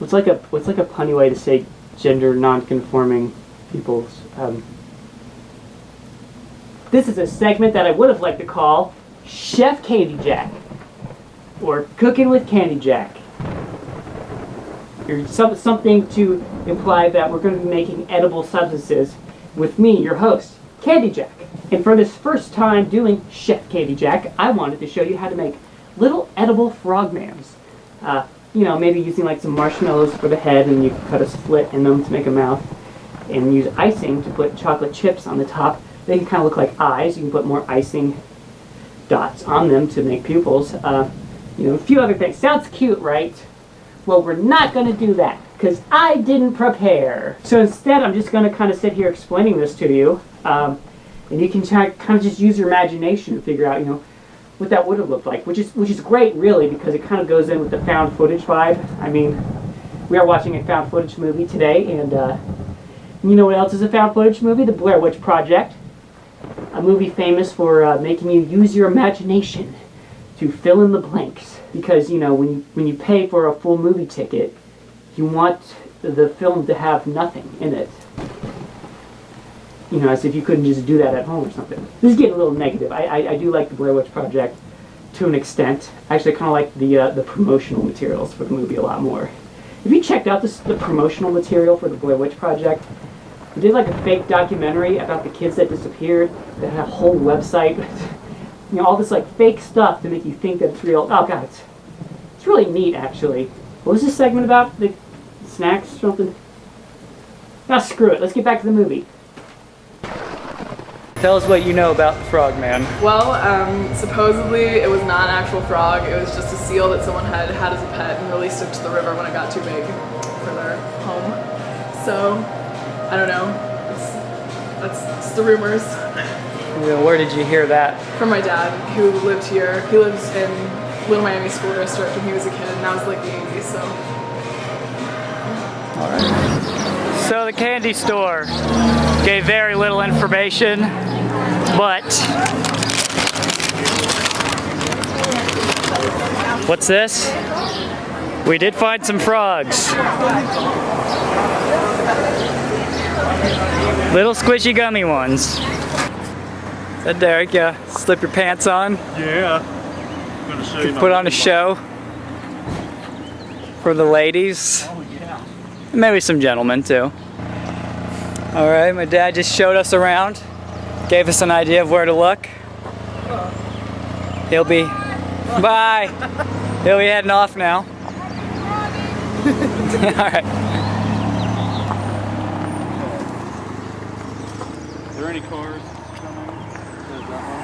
what's like a punny way to say gender non-conforming peoples? This is a segment that I would have liked to call Chef Candy Jack, or Cooking with Candy Jack. Or something to imply that we're going to be making edible substances with me, your host, Candy Jack. And for this first time doing Chef Candy Jack, I wanted to show you how to make little edible frogmans. You know, maybe using like some marshmallows for the head, and you cut a split in them to make a mouth, and use icing to put chocolate chips on the top. They can kind of look like eyes. You can put more icing dots on them to make pupils. You know, a few other things. Sounds cute, right? Well, we're not going to do that because I didn't prepare. So instead, I'm just going to kind of sit here explaining this to you, and you can kind of just use your imagination to figure out, you know, what that would have looked like, which is great, really, because it kind of goes in with the found footage vibe. I mean, we are watching a found footage movie today, and you know what else is a found footage movie? The Blair Witch Project. A movie famous for making you use your imagination to fill in the blanks. Because, you know, when you pay for a full movie ticket, you want the film to have nothing in it. you know, as if you couldn't just do that at home or something. This is getting a little negative. I do like the Blair Witch Project to an extent. Actually, I kind of like the promotional materials for the movie a lot more. Have you checked out the promotional material for the Blair Witch Project? They did like a fake documentary about the kids that disappeared. That had a whole website, you know, all this like fake stuff to make you think that it's real. Oh god, it's really neat actually. What was this segment about? The snacks or something? Ah, screw it. Let's get back to the movie. Tell us what you know about the Frogman. Well, supposedly it was not an actual frog. It was just a seal that someone had as a pet and released it to the river when it got too big for their home. So, I don't know. That's the rumors. Yeah, where did you hear that? From my dad, who lived here. He lives in Little Miami School District when he was a kid, and that was like the 80s, so. Alright. So the candy store gave very little information, but what's this? We did find some frogs. Little squishy gummy ones. Is that Derek? Yeah. Slip your pants on. Yeah. I'm gonna show you Put on a show for the ladies. Oh yeah. And maybe some gentlemen too. All right, my dad just showed us around, gave us an idea of where to look. He'll be, bye. He'll be heading off now. All right. Are there any cars coming? There's that one.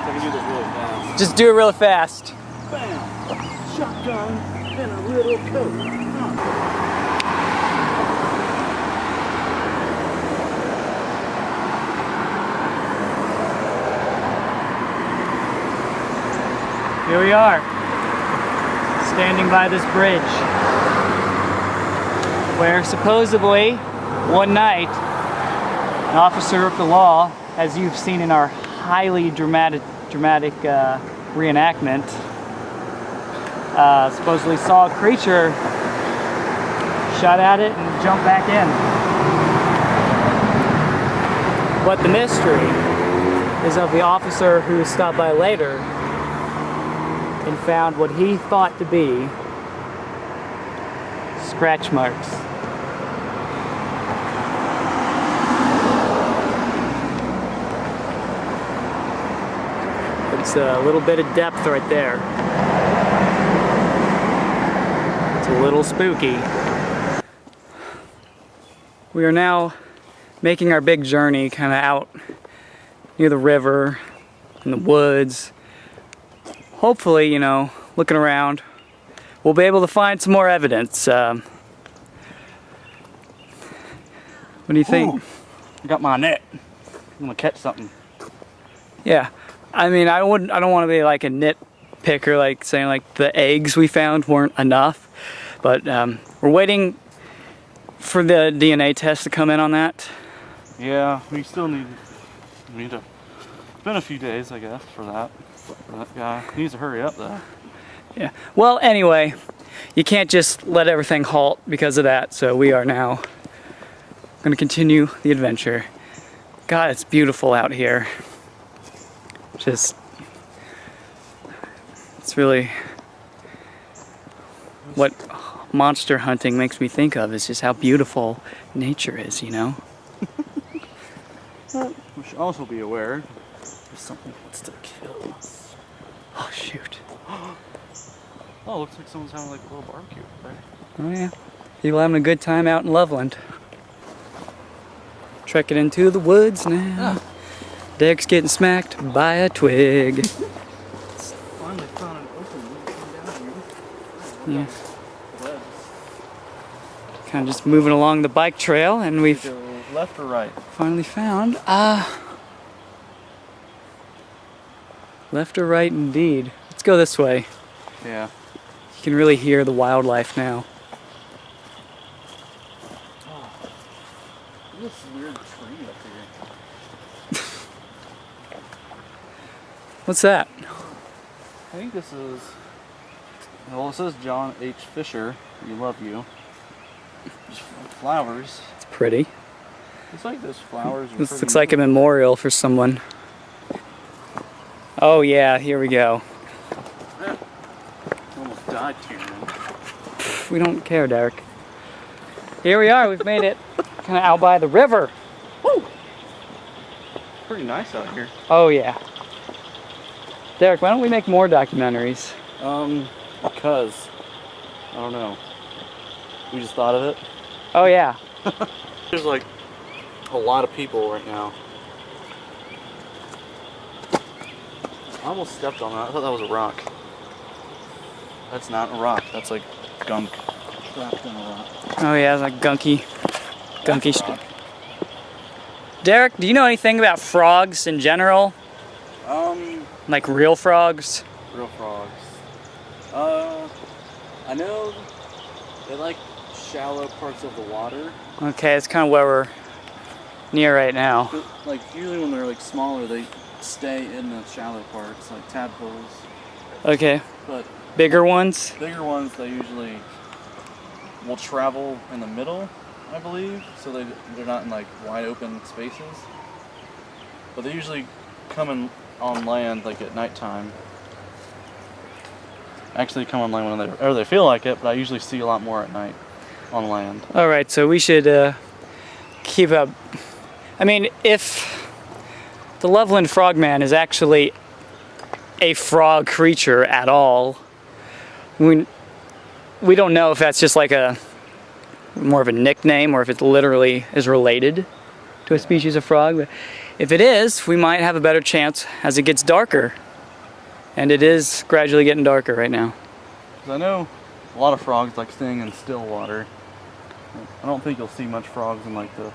So I can do this really fast. Just do it real fast. Bam! Shotgun and a little coat. Here we are, standing by this bridge, where supposedly, one night, an officer of the law, as you've seen in our highly dramatic reenactment, supposedly saw a creature, shot at it, and jumped back in. But the mystery is of the officer who stopped by later and found what he thought to be scratch marks. It's a little bit of depth right there. It's a little spooky. We are now making our big journey kind of out near the river, in the woods. Hopefully, you know, looking around, we'll be able to find some more evidence. What do you think? Ooh, I got my net. I'm gonna catch something. Yeah, I mean, I don't want to be like a nitpicker, like saying like the eggs we found weren't enough, but we're waiting for the DNA test to come in on that. Yeah, we still need to. It's been a few days, I guess, for that. That guy needs to hurry up though. Yeah. Well, anyway, you can't just let everything halt because of that. So we are now going to continue the adventure. God, it's beautiful out here. Just, it's really what monster hunting makes me think of, is just how beautiful nature is, you know? We should also be aware if something wants to kill us. Oh, shoot. Oh, looks like someone's having like a little barbecue right there. Oh, yeah. People having a good time out in Loveland. Trekking into the woods now. Ah. Derek's getting smacked by a twig. Finally found an open down here. Yeah. Kind of just moving along the bike trail, and we've Go left or right? finally found left or right indeed. Let's go this way. Yeah. You can really hear the wildlife now. Oh, this weird tree up here. What's that? I think this is. Well, it says John H. Fisher. We love you. Just flowers. It's pretty. It's like those flowers. This looks like a memorial for someone. Oh yeah, here we go. Almost died, Karen. We don't care, Derek. Here we are, we've made it. Kind of out by the river. Woo! Pretty nice out here. Oh yeah. Derek, why don't we make more documentaries? Because, I don't know. We just thought of it. Oh yeah. There's like a lot of people right now. I almost stepped on that. I thought that was a rock. That's not a rock. That's like gunk trapped in a rock. Oh yeah, it's like gunky stuff. Derek, do you know anything about frogs in general? Like real frogs? Real frogs. I know they like shallow parts of the water. Okay, it's kind of where we're near right now. But, like usually when they're like smaller, they stay in the shallow parts, like tadpoles. Okay. But bigger ones? Bigger ones, they usually will travel in the middle, I believe. So they're not in like wide open spaces. But they usually come in on land like at nighttime. Actually come on land whenever they feel like it, but I usually see a lot more at night on land. Alright, so we should keep up. I mean, if the Loveland Frogman is actually a frog creature at all, we don't know if that's just like a more of a nickname or if it literally is related to a species of frog. But if it is, we might have a better chance as it gets darker. And it is gradually getting darker right now. 'Cause I know a lot of frogs like staying in still water. I don't think you'll see much frogs in like the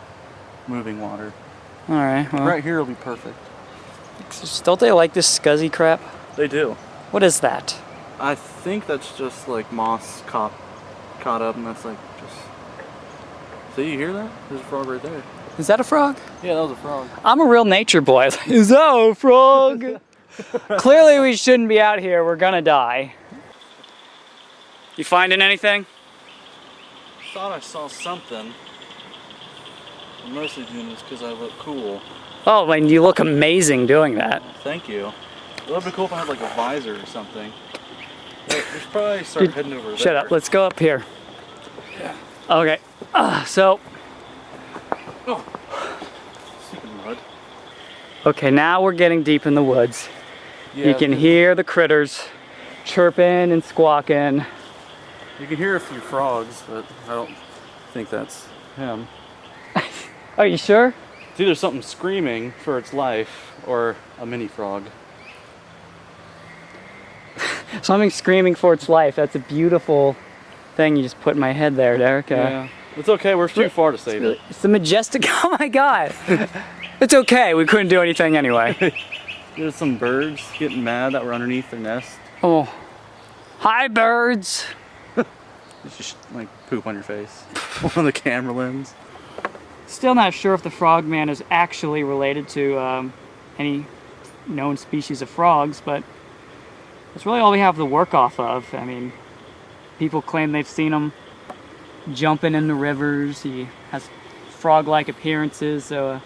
moving water. Alright, well. Right here will be perfect. Don't they like this scuzzy crap? They do. What is that? I think that's just like moss caught up, and that's like just... See, you hear that? There's a frog right there. Is that a frog? Yeah, that was a frog. I'm a real nature boy. Is that a frog? Clearly we shouldn't be out here. We're gonna die. You finding anything? Thought I saw something. I'm mostly doing this because I look cool. Oh, and you look amazing doing that. Thank you. It would be cool if I had like a visor or something. Wait, we should probably start heading over there. Shut up. Let's go up here. Yeah. Okay. So. Oh. Sneaking mud. Okay, now we're getting deep in the woods. Yeah, you can hear the critters chirping and squawking. You can hear a few frogs, but I don't think that's him. Are you sure? It's either something screaming for its life or a mini frog. Something screaming for its life. That's a beautiful thing you just put in my head there, Derek. Yeah. It's okay, we're too far to save it. It's the majestic, oh my god. It's okay, we couldn't do anything anyway. There's some birds getting mad that we're underneath their nest. Oh. Hi, birds. It's just like poop on your face. On the camera lens. Still not sure if the frogman is actually related to any known species of frogs, but that's really all we have to work off of. I mean, people claim they've seen him jumping in the rivers. He has frog-like appearances, so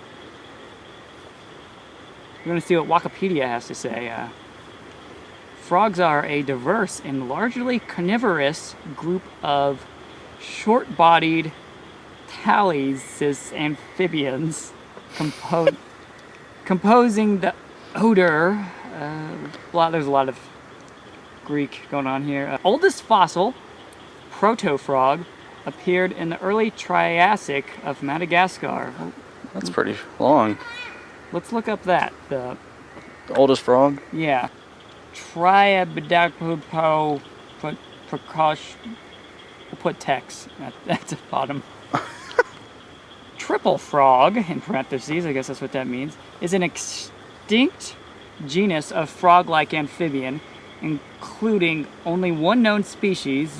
we're going to see what Wikipedia has to say. Frogs are a diverse and largely carnivorous group of short-bodied thalassius amphibians composing the odor. There's a lot of Greek going on here. Oldest fossil, proto-frog, appeared in the early Triassic of Madagascar. That's pretty long. Let's look up that. The oldest frog? Yeah. Triabidactypo precosh. We'll put text at the bottom. Triple frog, in parentheses, I guess that's what that means, is an extinct genus of frog-like amphibian, including only one known species,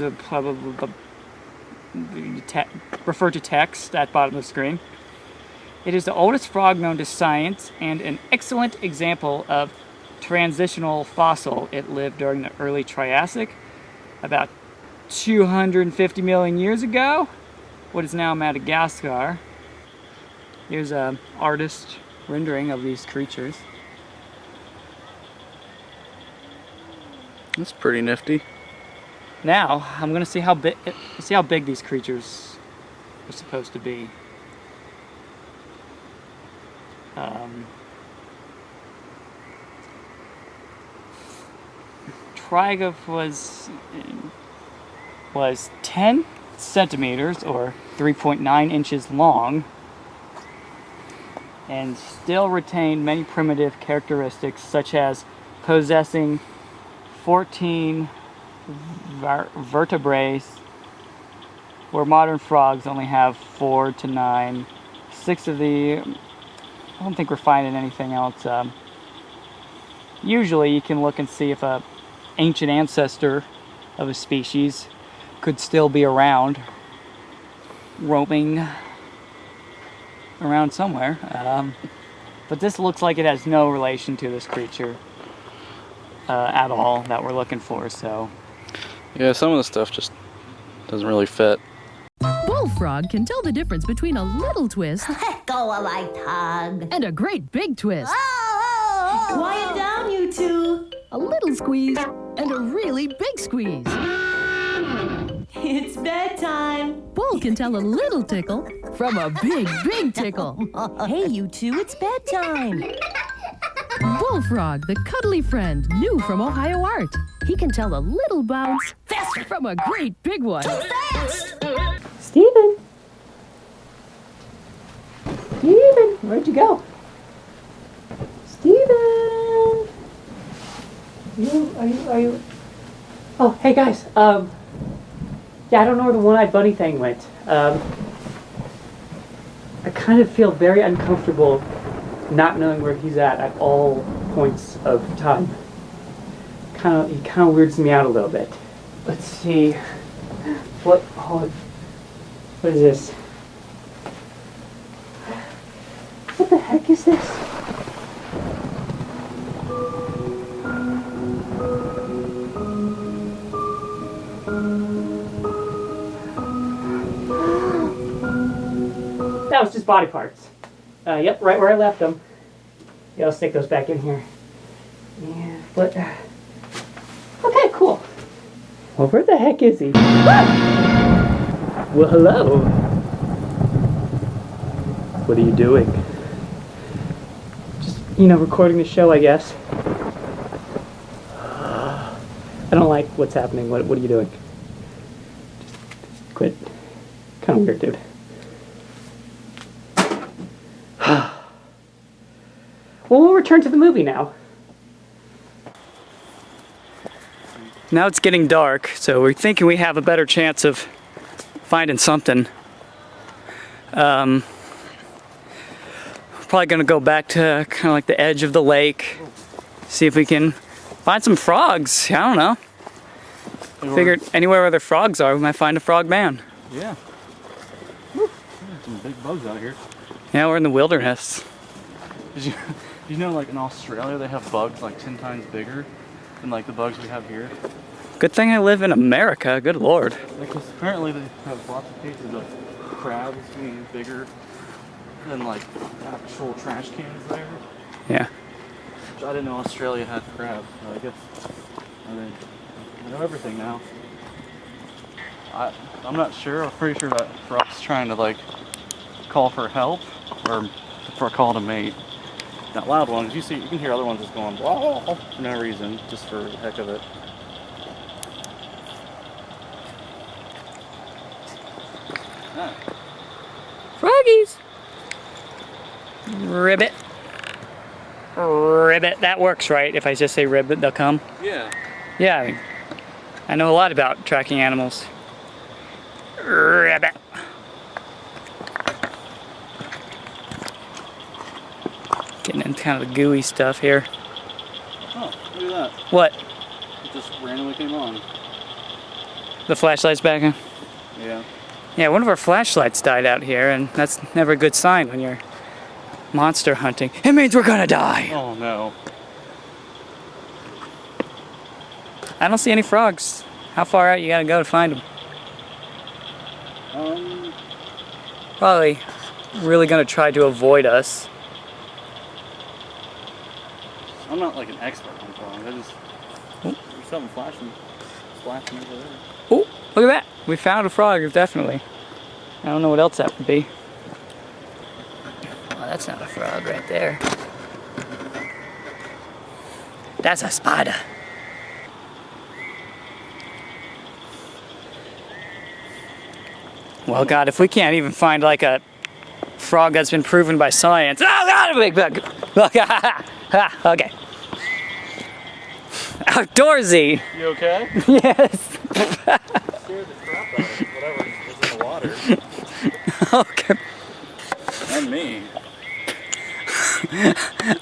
refer to text at bottom of the screen. It is the oldest frog known to science and an excellent example of transitional fossil. It lived during the early Triassic, about 250 million years ago, what is now Madagascar. Here's a artist rendering of these creatures. That's pretty nifty. Now I'm gonna see how big these creatures are supposed to be. Trigoph was 10 centimeters or 3.9 inches long, and still retained many primitive characteristics such as possessing 14 vertebrae, where modern frogs only have 4 to 9. 6 of the, I don't think we're finding anything else. Usually you can look and see if a ancient ancestor of a species could still be around, roaming around somewhere. But this looks like it has no relation to this creature at all that we're looking for, so. Yeah, some of the stuff just doesn't really fit. Bullfrog can tell the difference between a little twist Let go of my tongue. and a great big twist. Quiet down, you two. A little squeeze and a really big squeeze. It's bedtime. Bull can tell a little tickle from a big, big tickle. Hey, you two, it's bedtime. Bullfrog, the cuddly friend, new from Ohio Art. He can tell a little bounce from a great big one. Steven! Steven! Where'd you go? Steven! Are you? Oh, hey guys. Yeah, I don't know where the one-eyed bunny thing went. I kind of feel very uncomfortable not knowing where he's at all points of time. He kind of weirds me out a little bit. Let's see. What is this? What the heck is this? That was just body parts. Yep, right where I left them. Yeah, I'll stick those back in here. Yeah, but... okay, cool. Well, where the heck is he? Well, hello. What are you doing? Just, recording the show, I guess. I don't like what's happening. What are you doing? Just quit. Kind of weird, dude. Well, we'll return to the movie now. Now it's getting dark, so we're thinking we have a better chance of finding something. We're probably gonna go back to kind of like the edge of the lake, see if we can find some frogs. I don't know. Figured anywhere where the frogs are, we might find a frog man. Yeah. Woo. Some big bugs out here. Yeah, we're in the wilderness. Did you know, like in Australia, they have bugs like 10 times bigger than like the bugs we have here? Good thing I live in America. Good lord. Because apparently they have lots of cases of crabs being bigger than like actual trash cans there. Yeah. Which I didn't know Australia had crabs. So I guess I know everything now. I'm not sure. I'm pretty sure that frog's trying to like call for help or for a call to mate. That loud one, you can hear other ones just going whoa for no reason, just for the heck of it. Ah. Froggies! Ribbit. Ribbit. That works, right? If I just say ribbit, they'll come? Yeah. Yeah, I know a lot about tracking animals. Ribbit. Getting into kind of the gooey stuff here. Oh, look at that. What? It just randomly came on. The flashlight's back on? Yeah. Yeah, one of our flashlights died out here, and that's never a good sign when you're monster hunting. It means we're gonna die! Oh no. I don't see any frogs. How far out you gotta go to find them? Um, Probably really gonna try to avoid us. I'm not like an expert on frogs. I just there's something flashing over there. Oh, look at that! We found a frog, definitely. I don't know what else that would be. Oh, that's not a frog right there. That's a spider. Well, God, if we can't even find like a frog that's been proven by science. Oh, God, a big bug. Look, okay. Outdoorsy. You okay? Yes. Scared the crap out of whatever is in the water. Okay. And me.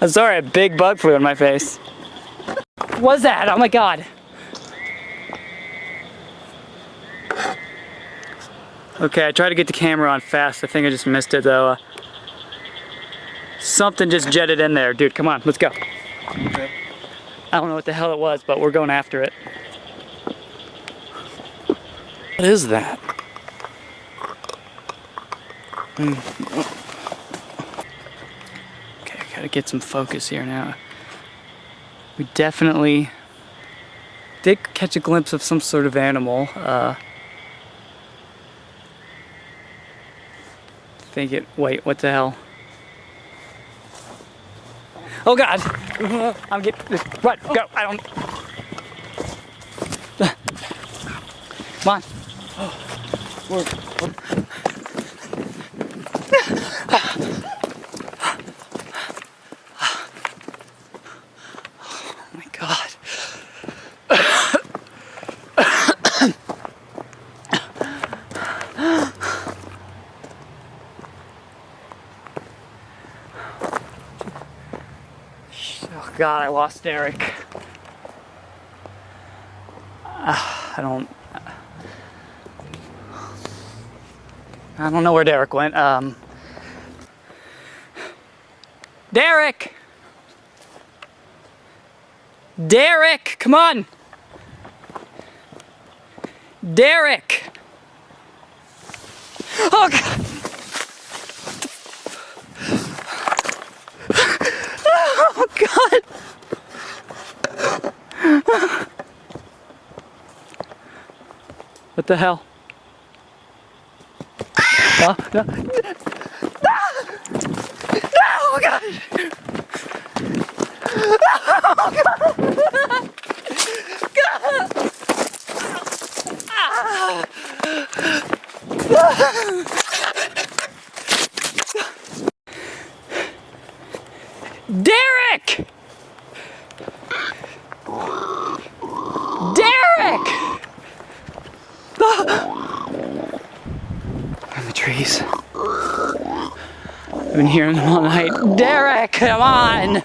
I'm sorry, a big bug flew in my face. What was that? Oh my God. Okay, I tried to get the camera on fast. I think I just missed it though. Something just jetted in there. Dude, come on, let's go. Okay. I don't know what the hell it was, but we're going after it. What is that? Okay, I gotta get some focus here now. We definitely did catch a glimpse of some sort of animal. Wait, what the hell? Oh God! I'm getting, run, go, I don't. Come on. Oh my God. Oh God, I lost Derek. I don't know where Derek went. Derek! Derek, come on! Derek! Oh God! Oh God! What the hell? No, no. Oh God! Oh God! Derek! Derek! In the trees. I've been hearing them all night. Derek, come on!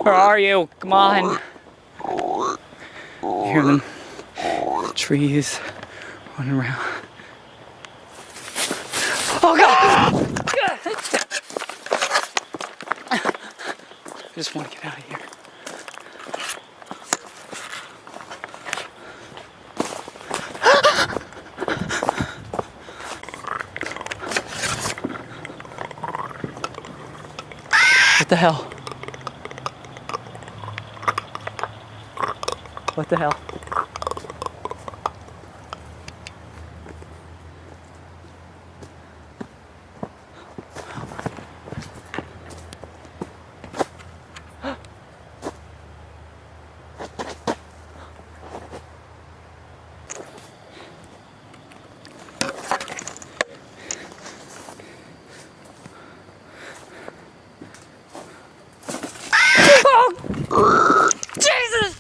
Where are you? Come on. I hear them. The trees running around. Oh God! I just want to get out of here. What the hell? What the hell? Oh! Jesus!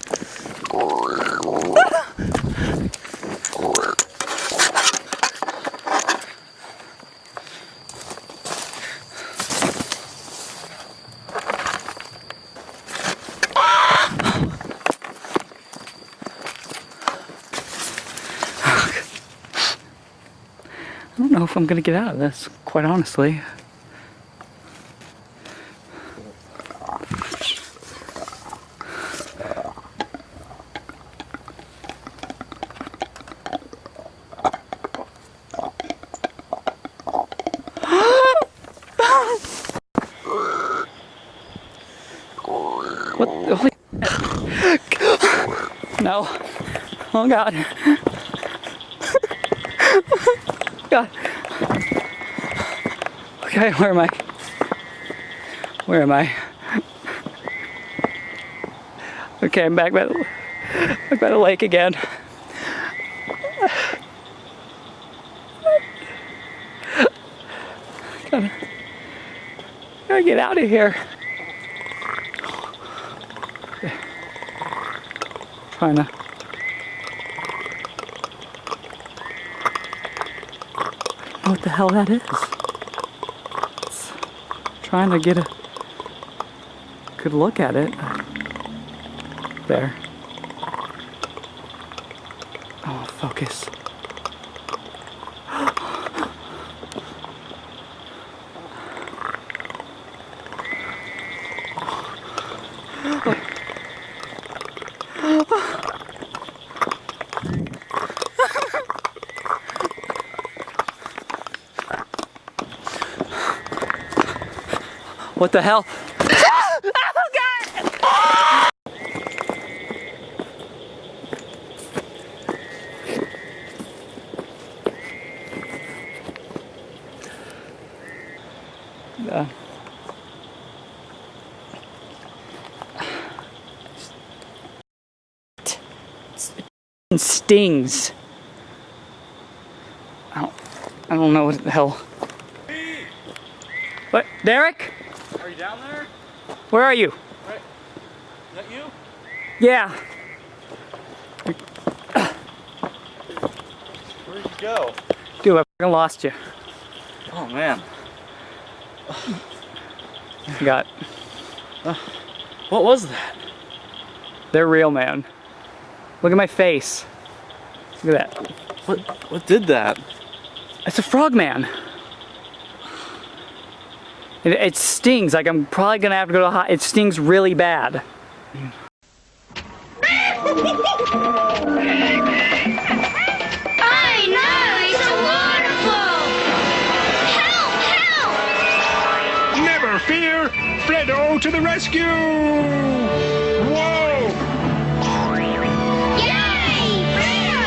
I don't know if I'm gonna get out of this, quite honestly. no. Oh God. God. Okay, where am I? Where am I? Okay, I'm back by the lake again. Gotta get out of here. Trying to. I don't know what the hell that is. It's trying to get a good look at it. There. Oh, focus. What the hell? Oh God! It stings. I don't know what the hell. What, Derek? Are you down there? Where are you? Right. Is that you? Yeah. Where'd you go? Dude, I fucking lost you. Oh man. Got. What was that? They're real, man. Look at my face. Look at that. What did that? It's a frogman. It stings. Like I'm probably gonna have to go to the hospital. It stings really bad. I know, it's a waterfall! Help, help! Never fear, Fredo to the rescue! Whoa! Yay, Fredo!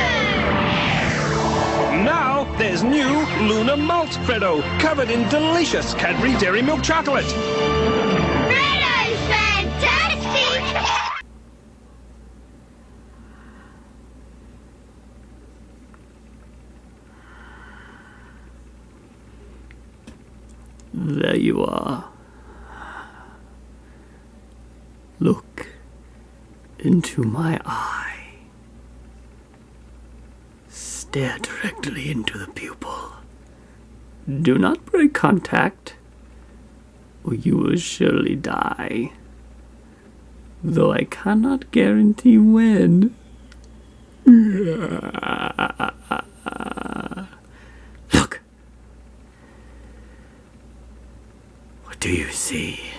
Now there's new Luna Malt Fredo, covered in delicious Cadbury Dairy Milk Chocolate. Fredo's fantastic! There you are. Look into my eye. Stare directly into the pupil. Do not break contact, or you will surely die. Though I cannot guarantee when. Look. What do you see?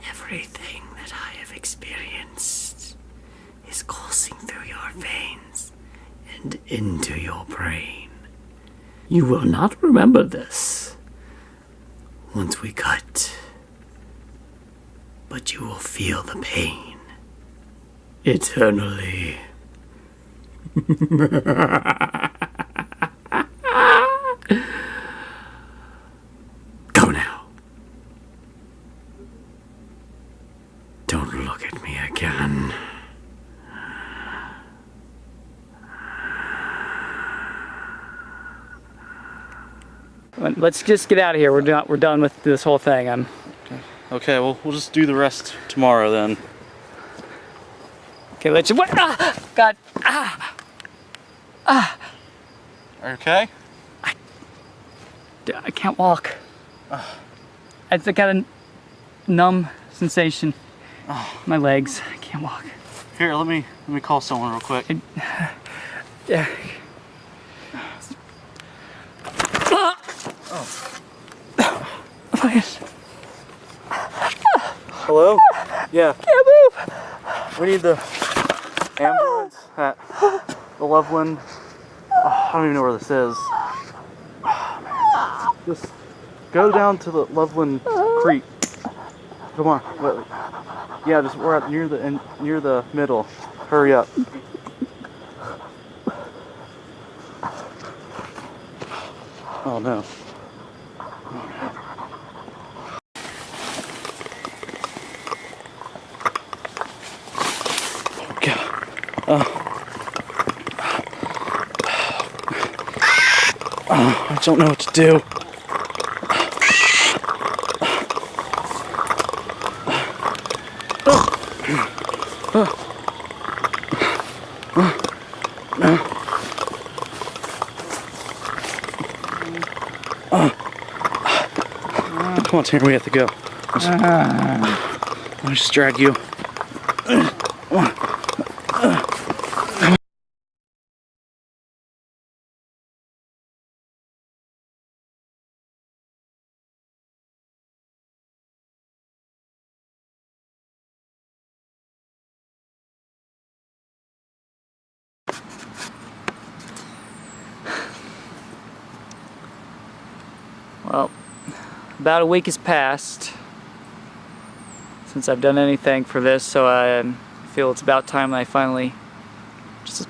Everything that I have experienced is coursing through your veins and into your brain. You will not remember this once we cut, but you will feel the pain eternally. Go now. Don't look at me again. Let's just get out of here. We're done with this whole thing. Okay, well, we'll just do the rest tomorrow then. Okay, let's. What? Ah, God. Ah. Ah. Are you okay? I can't walk. I got a numb sensation. My legs. I can't walk. Here, let me call someone real quick. Yeah. Hello? Yeah. Can't move. We need the ambulance at the Loveland. I don't even know where this is. Just go down to the Loveland Creek. Come on. Wait. Yeah, just we're at near the middle. Hurry up. Oh no. Oh God. I don't know what to do. Come on, Tanner, we have to go. Let me just drag you. Well, about a week has passed since I've done anything for this, so I feel it's about time that I finally just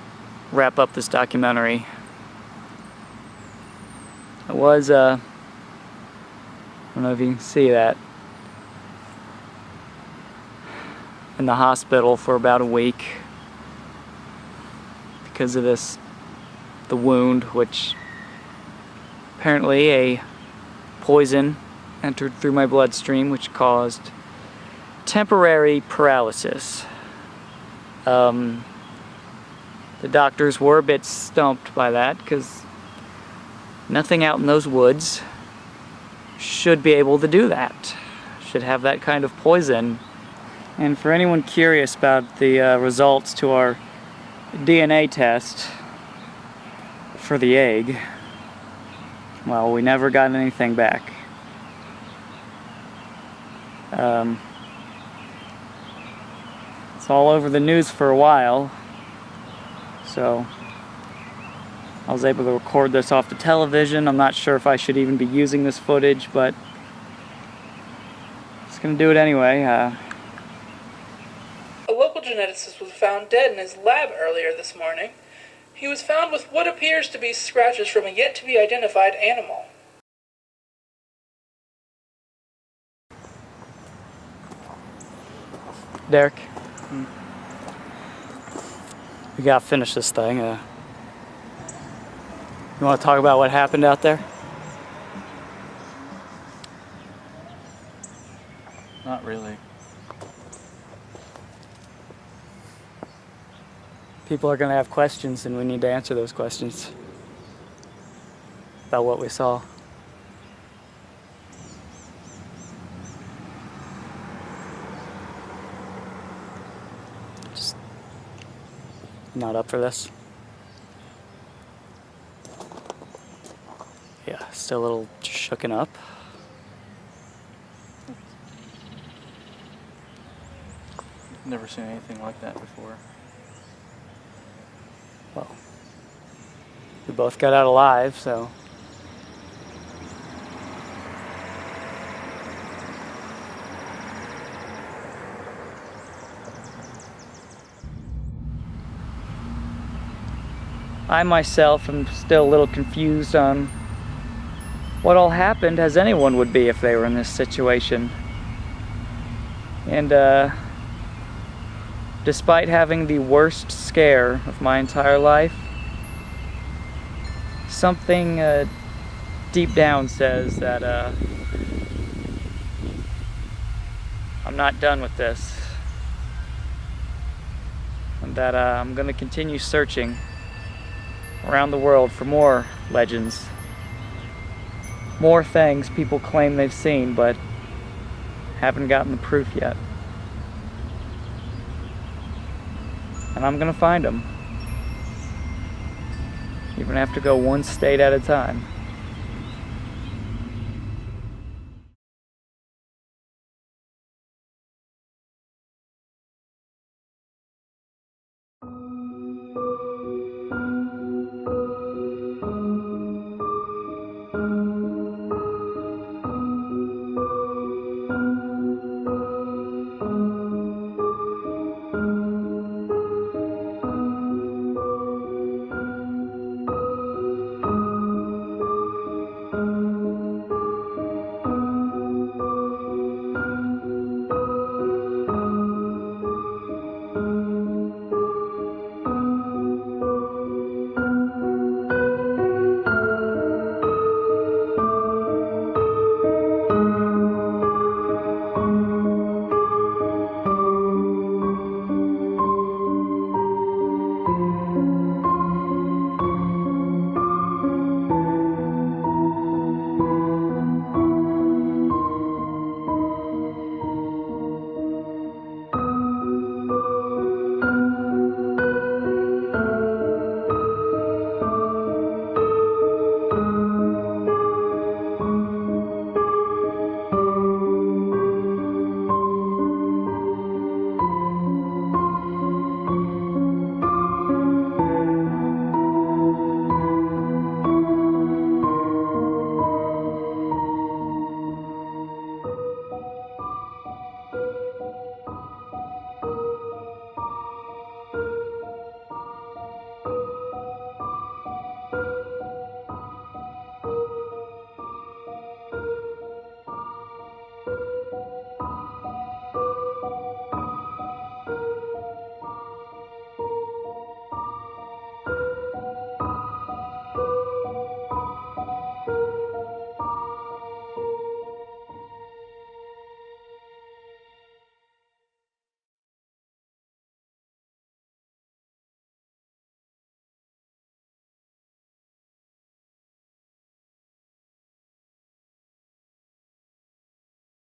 wrap up this documentary. I was, I don't know if you can see that, in the hospital for about a week because of the wound, which apparently a poison entered through my bloodstream, which caused temporary paralysis. The doctors were a bit stumped by that because nothing out in those woods should be able to do that, should have that kind of poison. And for anyone curious about the results to our DNA test for the egg, well, we never got anything back. It's all over the news for a while, so I was able to record this off the television. I'm not sure if I should even be using this footage, but I'm just gonna do it anyway. A local geneticist was found dead in his lab earlier this morning. He was found with what appears to be scratches from a yet-to-be-identified animal. Derek, we gotta finish this thing. You want to talk about what happened out there? Not really. People are gonna have questions, and we need to answer those questions about what we saw. Just not up for this. Yeah, still a little shooken up. Never seen anything like that before. Well, we both got out alive, so. I myself am still a little confused on what all happened, as anyone would be if they were in this situation. And despite having the worst scare of my entire life, something deep down says that I'm not done with this, and that I'm going to continue searching around the world for more legends, more things people claim they've seen but haven't gotten the proof yet. And I'm gonna find them. You're gonna have to go one state at a time.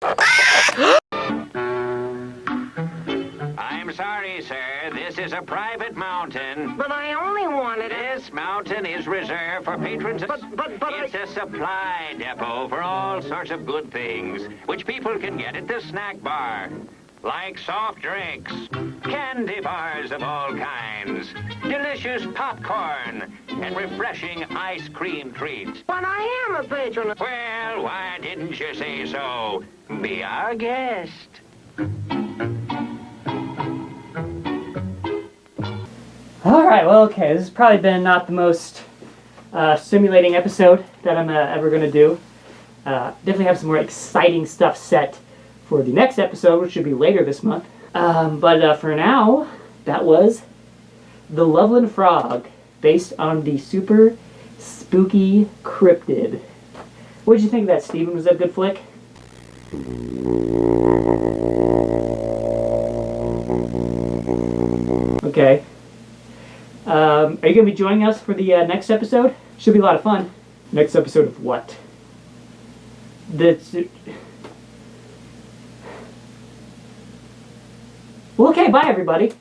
I'm sorry, sir. This is a private mountain. But I only wanted it. This mountain is reserved for patrons. But it's a supply depot for all sorts of good things, which people can get at the snack bar. Like soft drinks, candy bars of all kinds, delicious popcorn, and refreshing ice cream treats. But I am a patron. Well, why didn't you say so? Be our guest. Alright, well, okay, this has probably been not the most stimulating episode that I'm ever going to do. Definitely have some more exciting stuff set for the next episode, which should be later this month. But for now, that was The Loveland Frog, based on the super spooky cryptid. What did you think of that, Steven? Was that a good flick? Okay. Are you going to be joining us for the next episode? Should be a lot of fun. Next episode of what? Well, okay, bye everybody.